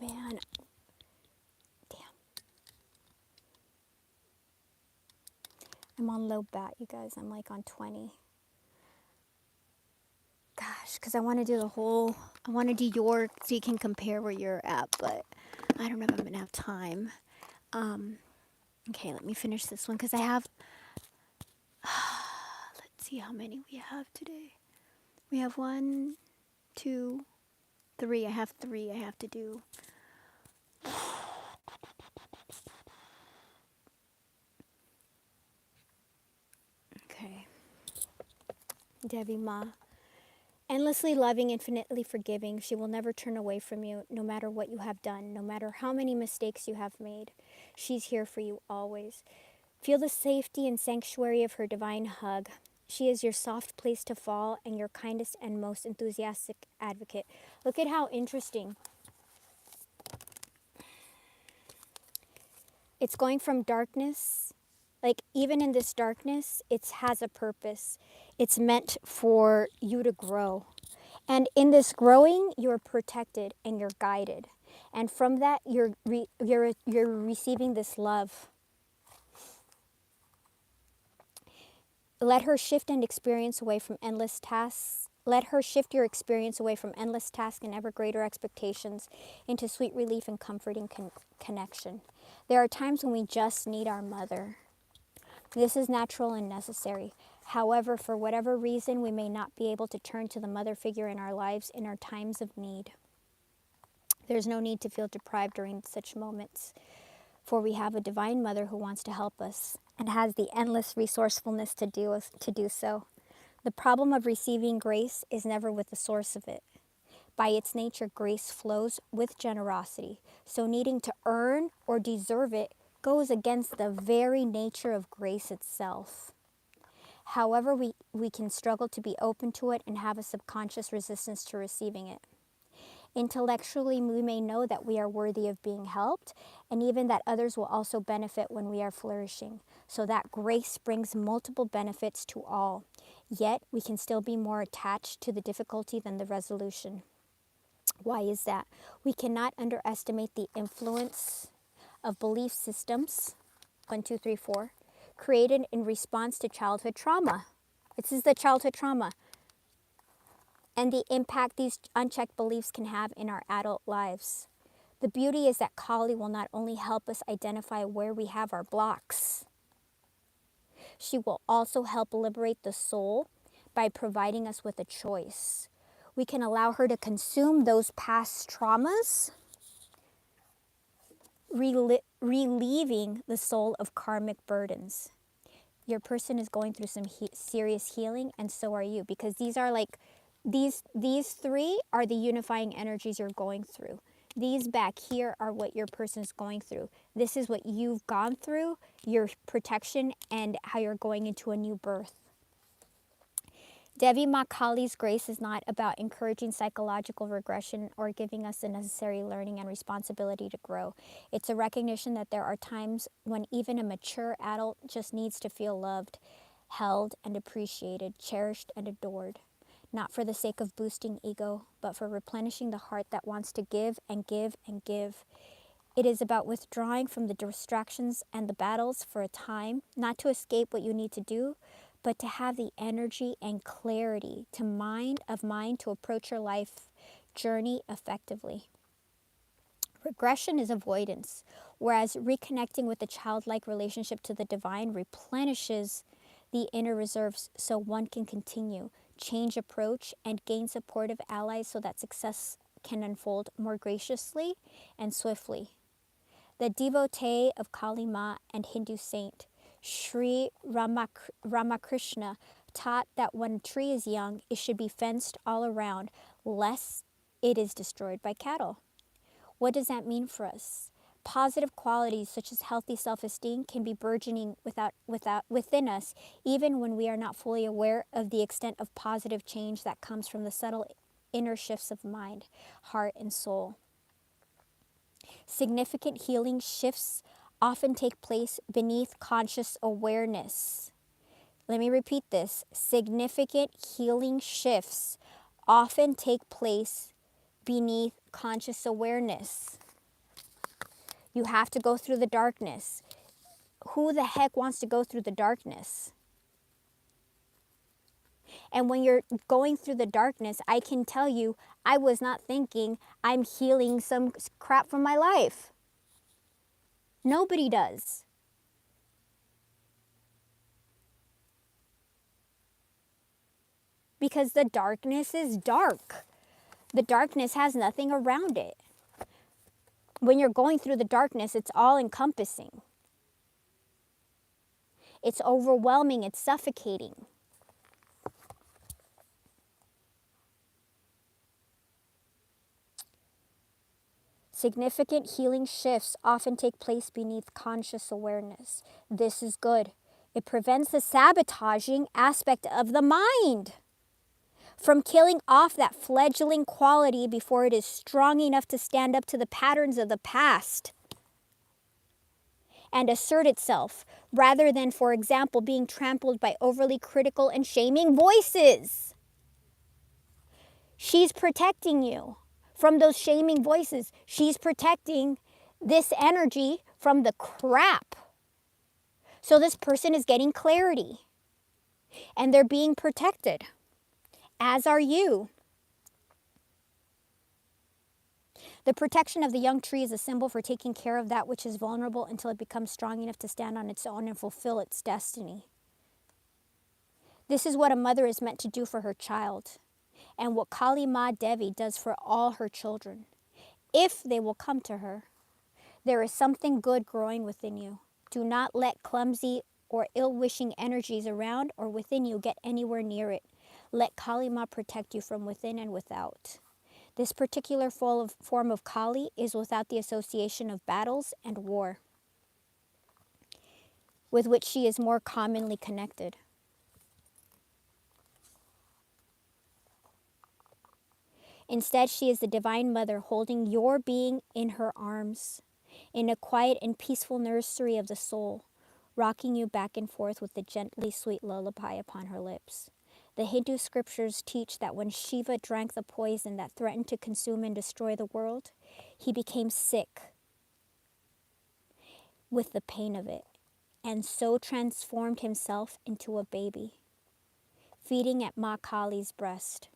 Man, damn. I'm on low bat, you guys. I'm like on 20. Gosh, because I want to do the whole, I want to do your, so you can compare where you're at, but I don't know if I'm going to have time. Okay, let me finish this one because I have, let's see how many we have today. We have 1, 2, 3. I have 3 I have to do. Okay. Devi Ma. Endlessly loving, infinitely forgiving. She will never turn away from you, no matter what you have done, no matter how many mistakes you have made. She's here for you always. Feel the safety and sanctuary of her divine hug. She is your soft place to fall and your kindest and most enthusiastic advocate. Look at how interesting. It's going from darkness, like even in this darkness, it has a purpose. It's meant for you to grow. And in this growing, you're protected and you're guided. And from that, you're receiving this love. Let her shift and experience away from endless tasks. Let her shift your experience away from endless tasks and ever greater expectations into sweet relief and comforting connection. There are times when we just need our mother. This is natural and necessary. However, for whatever reason, we may not be able to turn to the mother figure in our lives in our times of need. There's no need to feel deprived during such moments, for we have a divine mother who wants to help us and has the endless resourcefulness to do so. The problem of receiving grace is never with the source of it. By its nature, grace flows with generosity, so needing to earn or deserve it goes against the very nature of grace itself. However, we can struggle to be open to it and have a subconscious resistance to receiving it. Intellectually, we may know that we are worthy of being helped, and even that others will also benefit when we are flourishing. So that grace brings multiple benefits to all. Yet, we can still be more attached to the difficulty than the resolution. Why is that? We cannot underestimate the influence of belief systems, 1, 2, 3, 4, created in response to childhood trauma. This is the childhood trauma. And the impact these unchecked beliefs can have in our adult lives. The beauty is that Kali will not only help us identify where we have our blocks, she will also help liberate the soul by providing us with a choice. We can allow her to consume those past traumas, relieving the soul of karmic burdens. Your person is going through some serious healing, and so are you, because these are like these three are the unifying energies you're going through. These back here are what your person is going through. This is what you've gone through, your protection, and how you're going into a new birth. Devi Ma Kali's grace is not about encouraging psychological regression or giving us the necessary learning and responsibility to grow. It's a recognition that there are times when even a mature adult just needs to feel loved, held and appreciated, cherished and adored. Not for the sake of boosting ego, but for replenishing the heart that wants to give and give and give. It is about withdrawing from the distractions and the battles for a time, not to escape what you need to do, but to have the energy and clarity to mind to approach your life journey effectively. Regression is avoidance, whereas reconnecting with the childlike relationship to the divine replenishes the inner reserves so one can continue, change approach, and gain supportive allies so that success can unfold more graciously and swiftly. The devotee of Kali Ma and Hindu saint Sri Ramakrishna taught that when a tree is young, it should be fenced all around, lest it is destroyed by cattle. What does that mean for us? Positive qualities such as healthy self-esteem can be burgeoning within us, even when we are not fully aware of the extent of positive change that comes from the subtle inner shifts of mind, heart, and soul. Significant healing shifts often take place beneath conscious awareness. Let me repeat this. Significant healing shifts often take place beneath conscious awareness. You have to go through the darkness. Who the heck wants to go through the darkness? And when you're going through the darkness, I can tell you, I was not thinking I'm healing some crap from my life. Nobody does. Because the darkness is dark. The darkness has nothing around it. When you're going through the darkness, it's all encompassing. It's overwhelming, it's suffocating. Significant healing shifts often take place beneath conscious awareness. This is good. It prevents the sabotaging aspect of the mind from killing off that fledgling quality before it is strong enough to stand up to the patterns of the past and assert itself, rather than, for example, being trampled by overly critical and shaming voices. She's protecting you from those shaming voices. She's protecting this energy from the crap. So this person is getting clarity and they're being protected, as are you. The protection of the young tree is a symbol for taking care of that which is vulnerable until it becomes strong enough to stand on its own and fulfill its destiny. This is what a mother is meant to do for her child, and what Kali Ma Devi does for all her children. If they will come to her, there is something good growing within you. Do not let clumsy or ill-wishing energies around or within you get anywhere near it. Let Kali Ma protect you from within and without. This particular form of Kali is without the association of battles and war, with which she is more commonly connected. Instead, she is the Divine Mother holding your being in her arms, in a quiet and peaceful nursery of the soul, rocking you back and forth with the gently sweet lullaby upon her lips. The Hindu scriptures teach that when Shiva drank the poison that threatened to consume and destroy the world, he became sick with the pain of it, and so transformed himself into a baby, feeding at Ma Kali's breast.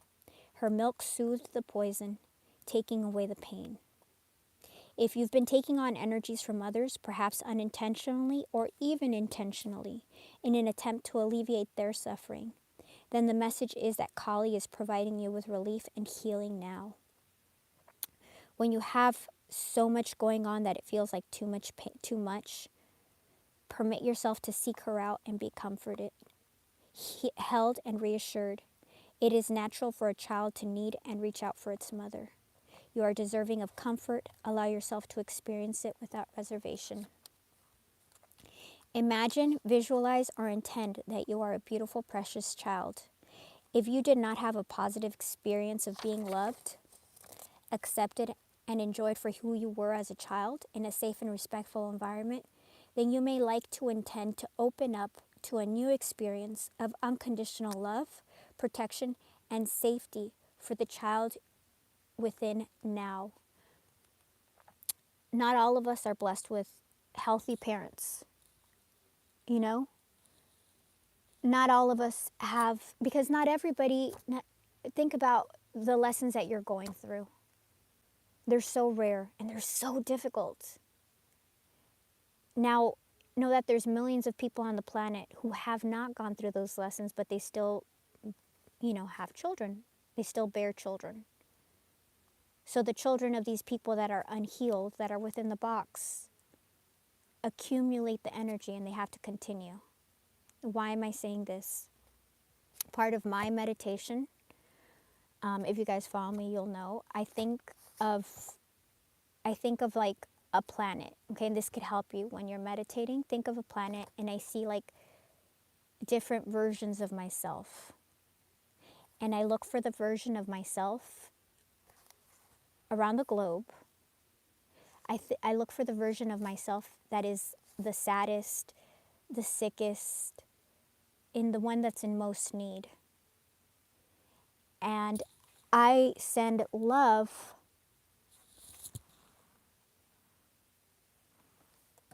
Her milk soothed the poison, taking away the pain. If you've been taking on energies from others, perhaps unintentionally or even intentionally, in an attempt to alleviate their suffering, then the message is that Kali is providing you with relief and healing now. When you have so much going on that it feels like too much, permit yourself to seek her out and be comforted, held and reassured. It is natural for a child to need and reach out for its mother. You are deserving of comfort. Allow yourself to experience it without reservation. Imagine, visualize, or intend that you are a beautiful, precious child. If you did not have a positive experience of being loved, accepted, and enjoyed for who you were as a child in a safe and respectful environment, then you may like to intend to open up to a new experience of unconditional love, protection, and safety for the child within now. Not all of us are blessed with healthy parents, you know? Not all of us have, because not everybody, think about the lessons that you're going through. They're so rare and they're so difficult. Now, know that there's millions of people on the planet who have not gone through those lessons, but they still, have children. They still bear children. So the children of these people that are unhealed, that are within the box, accumulate the energy and they have to continue. Why am I saying this? Part of my meditation, if you guys follow me, you'll know, I think of like a planet, okay? And this could help you when you're meditating. Think of a planet and I see like different versions of myself. And I look for the version of myself around the globe. I look for the version of myself that is the saddest, the sickest, in the one that's in most need. And I send love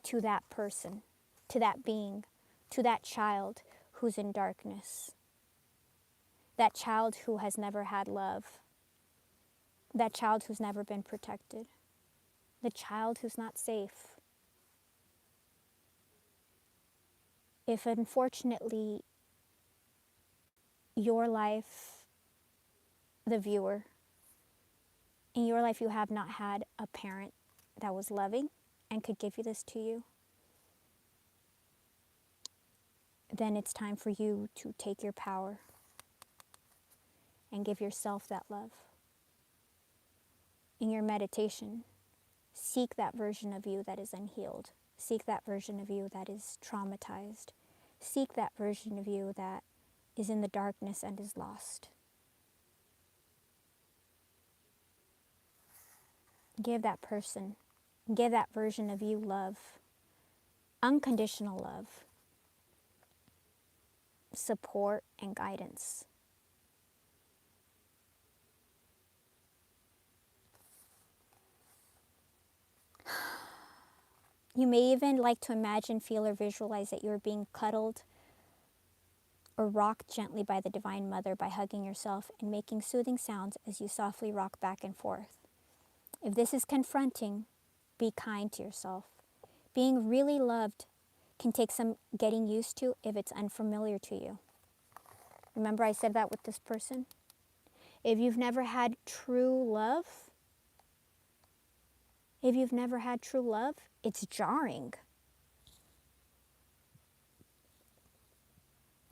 to that person, to that being, to that child who's in darkness. That child who has never had love. That child who's never been protected. The child who's not safe. If unfortunately your life, the viewer, in your life you have not had a parent that was loving and could give you this to you, then it's time for you to take your power and give yourself that love. In your meditation, Seek that version of you that is unhealed. Seek that version of you that is traumatized. Seek that version of you that is in the darkness and is lost. Give that person, give that version of you love, unconditional love, support, and guidance. You may even like to imagine, feel, or visualize that you are being cuddled or rocked gently by the Divine Mother by hugging yourself and making soothing sounds as you softly rock back and forth. If this is confronting, be kind to yourself. Being really loved can take some getting used to if it's unfamiliar to you. Remember I said that with this person? If you've never had true love, it's jarring.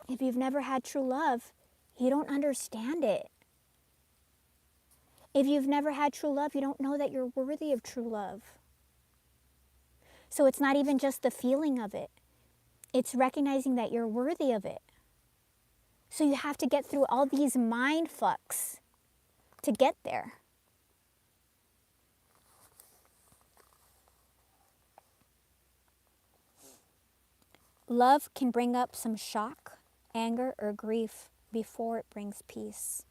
If you've never had true love, you don't understand it. If you've never had true love, you don't know that you're worthy of true love. So it's not even just the feeling of it. It's recognizing that you're worthy of it. So you have to get through all these mind fucks to get there. Love can bring up some shock, anger, or grief before it brings peace.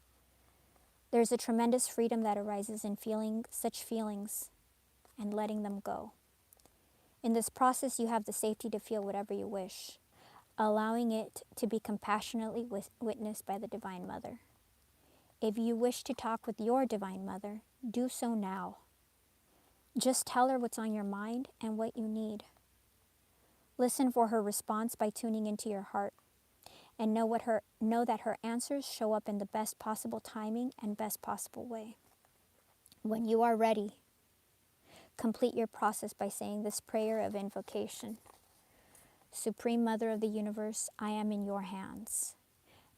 There's a tremendous freedom that arises in feeling such feelings and letting them go. In this process, you have the safety to feel whatever you wish, allowing it to be compassionately witnessed by the Divine Mother. If you wish to talk with your Divine Mother, do so now. Just tell her what's on your mind and what you need. Listen for her response by tuning into your heart, and know that her answers show up in the best possible timing and best possible way. When you are ready, complete your process by saying this prayer of invocation. Supreme Mother of the Universe, I am in your hands.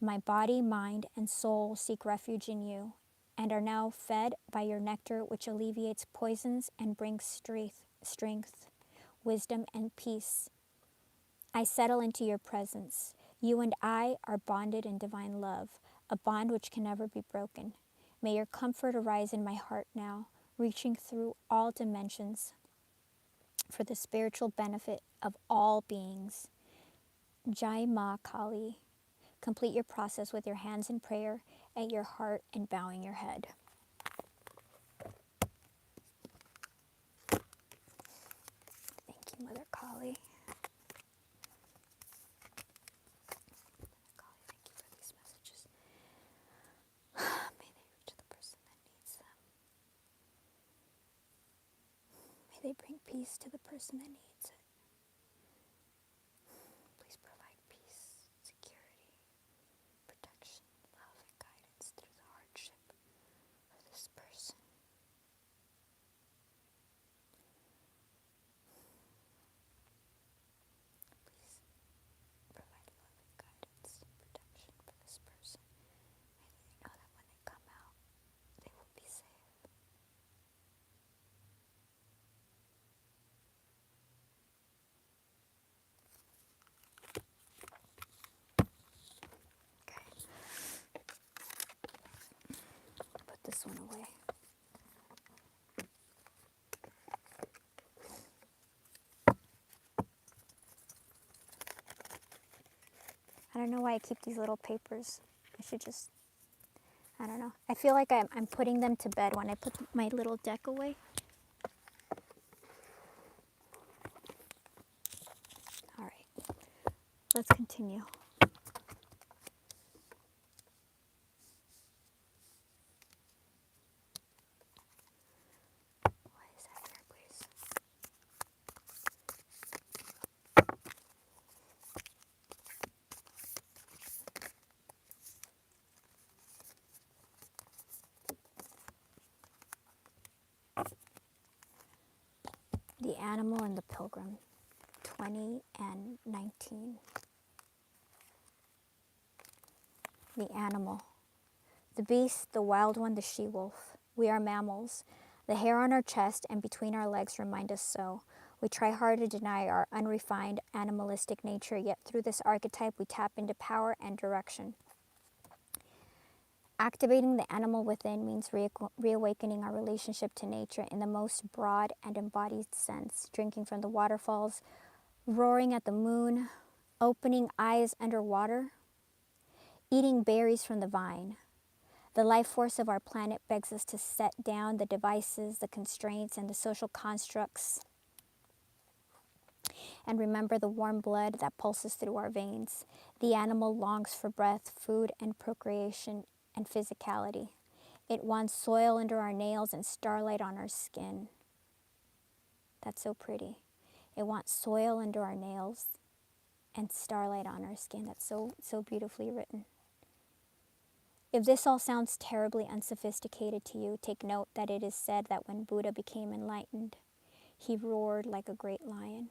My body, mind, and soul seek refuge in you and are now fed by your nectar, which alleviates poisons and brings strength, wisdom, and peace. I settle into your presence. You and I are bonded in divine love, a bond which can never be broken. May your comfort arise in my heart now, reaching through all dimensions for the spiritual benefit of all beings. Jai Ma Kali. Complete your process with your hands in prayer, at your heart, and bowing your head. Thank you, Mother Kali. Thank you for these messages. May they reach the person that needs them. May they bring peace to the person that needs it. Please provide peace, security, protection, love, and guidance through the hardship for this person. Please provide love and guidance, protection for this person. May they know that when they come out, they will be safe. Put this one away. I don't know why I keep these little papers. I should just, I don't know. I feel like I'm putting them to bed when I put my little deck away. All right, let's continue. Why is that here, please? The Animal and the Pilgrim, 20 and 19. The animal. The beast, the wild one, the she-wolf. We are mammals. The hair on our chest and between our legs remind us so. We try hard to deny our unrefined animalistic nature, yet through this archetype we tap into power and direction. Activating the animal within means reawakening our relationship to nature in the most broad and embodied sense, drinking from the waterfalls, roaring at the moon, opening eyes underwater, eating berries from the vine. The life force of our planet begs us to set down the devices, the constraints, and the social constructs, and remember the warm blood that pulses through our veins. The animal longs for breath, food, and procreation and physicality. It wants soil under our nails and starlight on our skin. That's so pretty. It wants soil under our nails and starlight on our skin. That's so beautifully written. If this all sounds terribly unsophisticated to you, take note that it is said that when Buddha became enlightened, he roared like a great lion.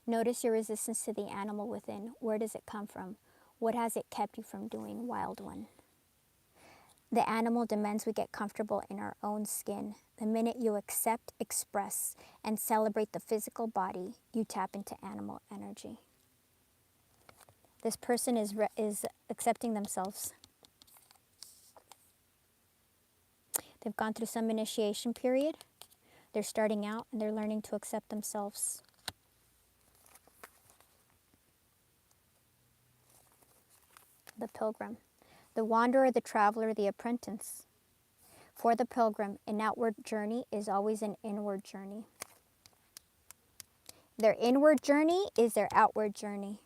Notice your resistance to the animal within. Where does it come from? What has it kept you from doing, wild one? The animal demands we get comfortable in our own skin. The minute you accept, express, and celebrate the physical body, you tap into animal energy. This person is accepting themselves. They've gone through some initiation period. They're starting out and they're learning to accept themselves. The pilgrim. The wanderer, the traveler, the apprentice. For the pilgrim, an outward journey is always an inward journey. Their inward journey is their outward journey.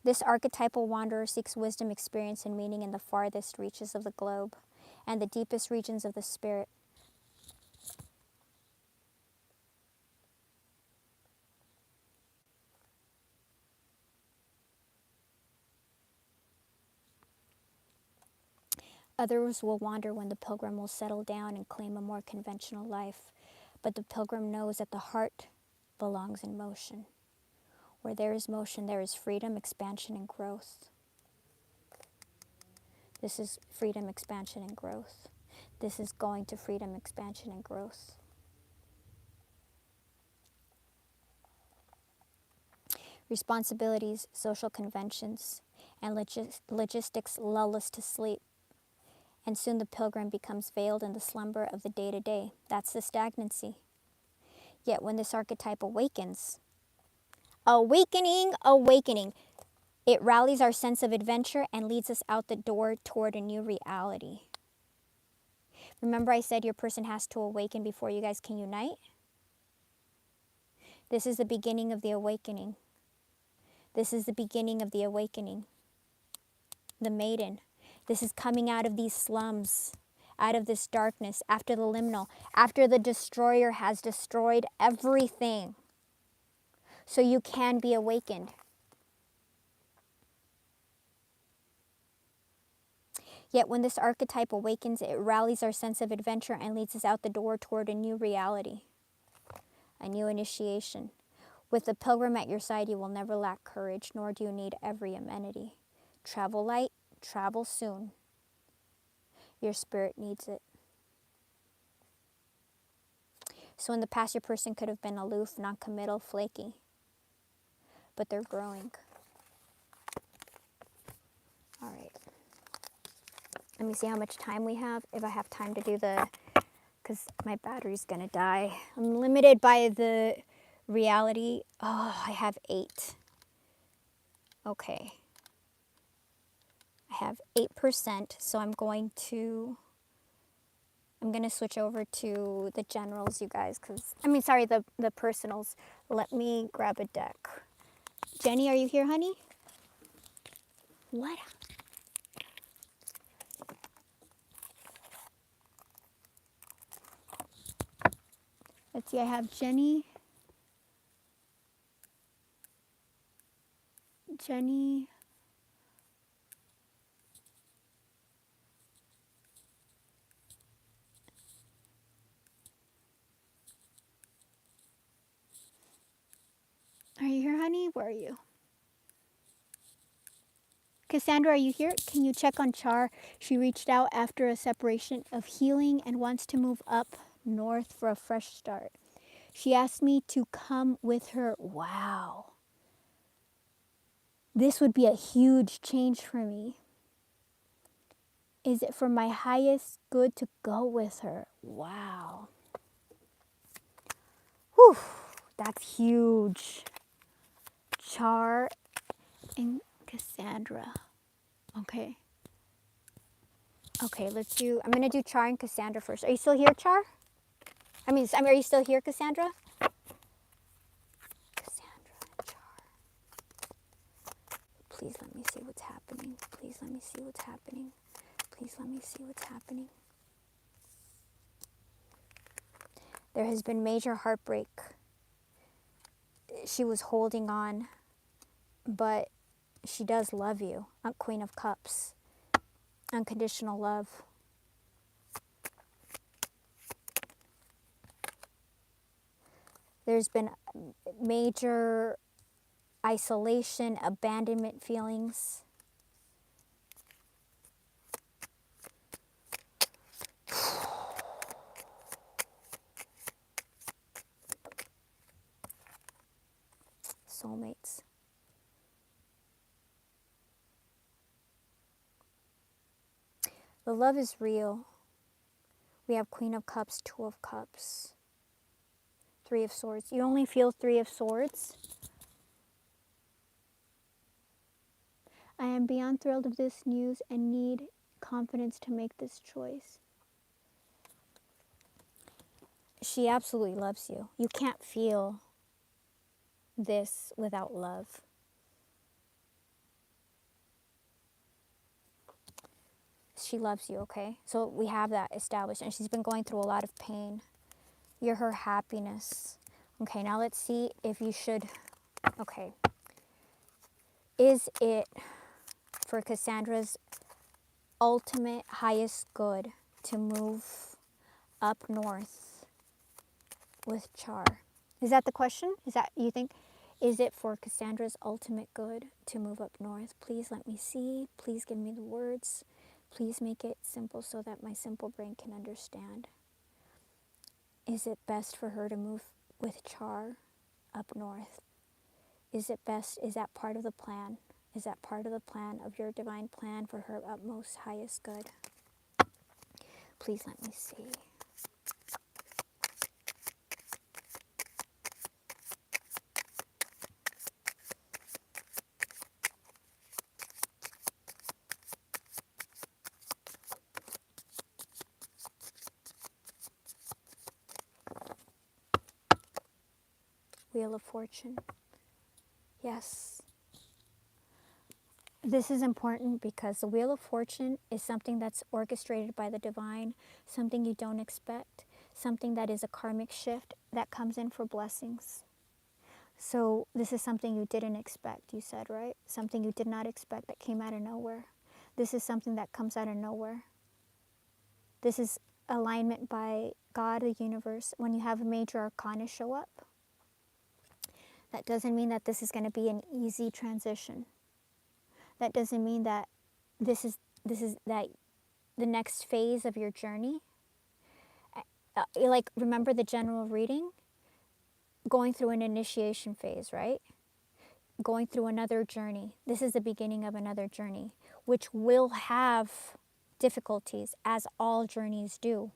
This archetypal wanderer seeks wisdom, experience, and meaning in the farthest reaches of the globe and the deepest regions of the spirit. Others will wander when the pilgrim will settle down and claim a more conventional life. But the pilgrim knows that the heart belongs in motion. Where there is motion, there is freedom, expansion, and growth. This is freedom, expansion, and growth. This is going to freedom, expansion, and growth. Responsibilities, social conventions, and logistics lull us to sleep. And soon the pilgrim becomes veiled in the slumber of the day-to-day. That's the stagnancy. Yet when this archetype awakens, awakening, it rallies our sense of adventure and leads us out the door toward a new reality. Remember I said your person has to awaken before you guys can unite? This is the beginning of the awakening. This is the beginning of the awakening. The Maiden. This is coming out of these slums, out of this darkness, after the liminal, after the destroyer has destroyed everything. So you can be awakened. Yet when this archetype awakens, it rallies our sense of adventure and leads us out the door toward a new reality, a new initiation. With the pilgrim at your side, you will never lack courage, nor do you need every amenity. Travel light, travel soon. Your spirit needs it. So in the past, your person could have been aloof, non-committal, flaky, but they're growing. All right. Let me see how much time we have, if I have time to do because my battery's gonna die. I'm limited by the reality. Oh, I have 8. Okay. I have 8%, so I'm going to switch over to the generals, you guys, the personals. Let me grab a deck. Jenny, are you here, honey? What? Let's see, I have Jenny. Are you here, honey? honey? Where are you? Cassandra, are you here? Can you check on Char? She reached out after a separation of healing and wants to move up north for a fresh start. She asked me to come with her. Wow. This would be a huge change for me. Is it for my highest good to go with her? Wow. Whew, that's huge. Char and Cassandra. Okay. Okay, I'm going to do Char and Cassandra first. Are you still here, Char? Are you still here, Cassandra? Cassandra and Char. Please let me see what's happening. Please let me see what's happening. Please let me see what's happening. There has been major heartbreak. She was holding on, but she does love you. Queen of Cups. Unconditional love. There's been major isolation, abandonment feelings. Soulmates. The love is real. We have Queen of Cups, Two of Cups, Three of Swords. You only feel Three of Swords. I am beyond thrilled of this news and need confidence to make this choice. She absolutely loves you. You can't feel this without love. She loves you, okay? So we have that established, and she's been going through a lot of pain. You're her happiness. Okay, now let's see if you should, okay. Is it for Cassandra's ultimate highest good to move up north with Char? Is that the question? Is that, you think, is it for Cassandra's ultimate good to move up north? Please let me see. Please give me the words. Please make it simple so that my simple brain can understand. Is it best for her to move with Char up north? Is it best? Is that part of the plan? Is that part of the plan of your divine plan for her utmost highest good? Please let me see. Wheel of Fortune. Yes. This is important because the Wheel of Fortune is something that's orchestrated by the divine, something you don't expect, something that is a karmic shift that comes in for blessings. So this is something you didn't expect, you said, right? Something you did not expect that came out of nowhere. This is something that comes out of nowhere. This is alignment by God, the universe. When you have a major arcana show up, that doesn't mean that this is going to be an easy transition. That doesn't mean that this is that the next phase of your journey. Like, remember the general reading? Going through an initiation phase, right? Going through another journey. This is the beginning of another journey, which will have difficulties, as all journeys do.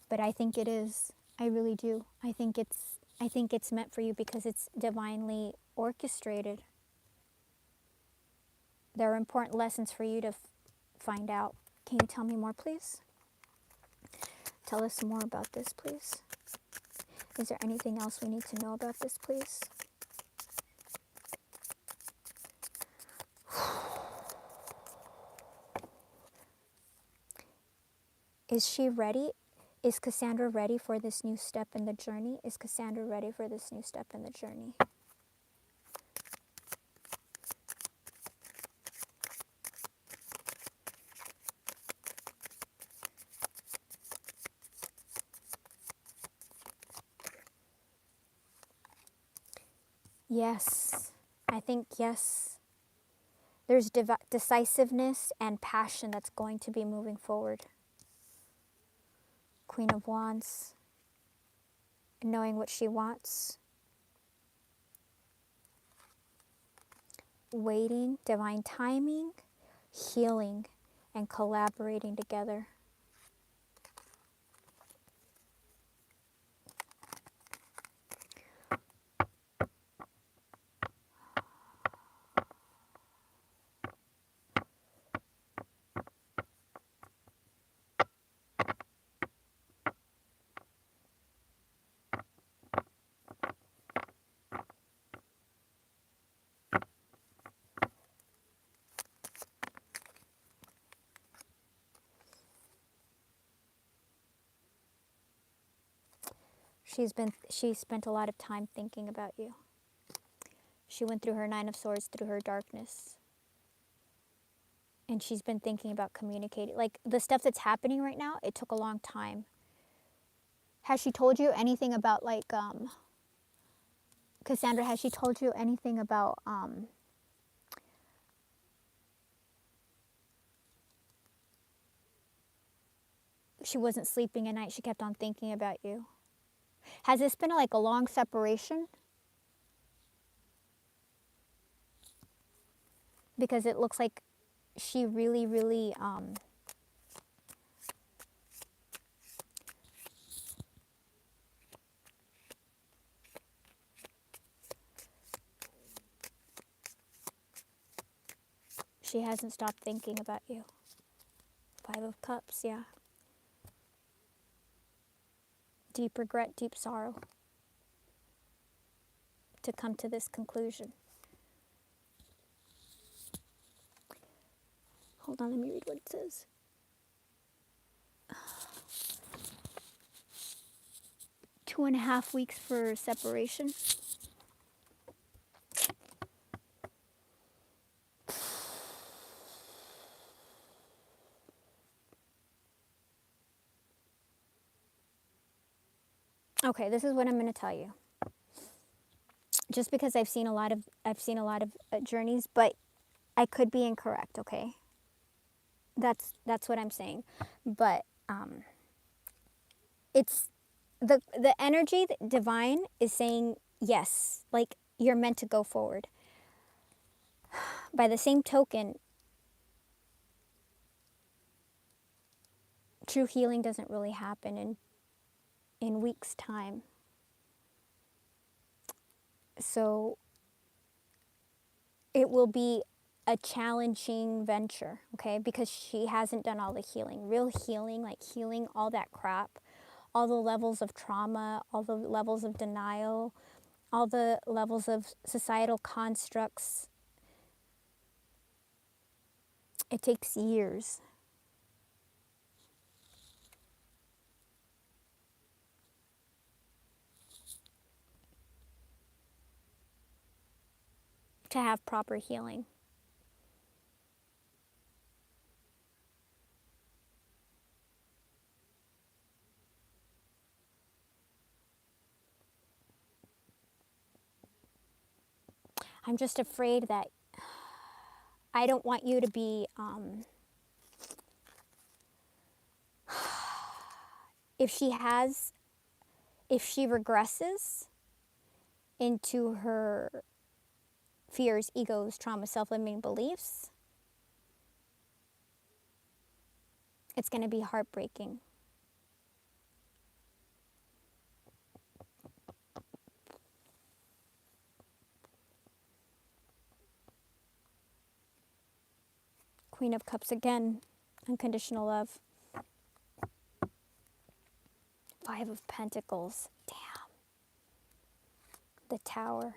But I think it is. I really do. I think it's meant for you because it's divinely orchestrated. There are important lessons for you to find out. Can you tell me more, please? Tell us more about this, please. Is there anything else we need to know about this, please? Is she ready? Is Cassandra ready for this new step in the journey? Is Cassandra ready for this new step in the journey? Yes. I think yes. There's decisiveness and passion that's going to be moving forward. Queen of Wands, knowing what she wants, waiting, divine timing, healing, and collaborating together. She spent a lot of time thinking about you. She went through her Nine of Swords, through her darkness. And she's been thinking about communicating. Like, the stuff that's happening right now, it took a long time. Has she told you anything about, like, Cassandra, has she told you anything about, she wasn't sleeping at night, she kept on thinking about you? Has this been, like, a long separation? Because it looks like she really, really, she hasn't stopped thinking about you. Five of Cups, yeah. Deep regret, deep sorrow to come to this conclusion. Hold on, let me read what it says. Two and a half weeks for separation. Okay, this is what I'm going to tell you. Just because I've seen a lot of journeys, but I could be incorrect. Okay, that's what I'm saying. But it's the energy, the divine is saying yes. Like, you're meant to go forward. By the same token, true healing doesn't really happen in weeks' time. So it will be a challenging venture, okay? Because she hasn't done all the healing. Real healing, like healing all that crap, all the levels of trauma, all the levels of denial, all the levels of societal constructs. It takes years. To have proper healing. I'm just afraid that I don't want you to be, if she regresses into her fears, egos, trauma, self-limiting beliefs, it's going to be heartbreaking. Queen of Cups again, unconditional love. Five of Pentacles, damn. The Tower.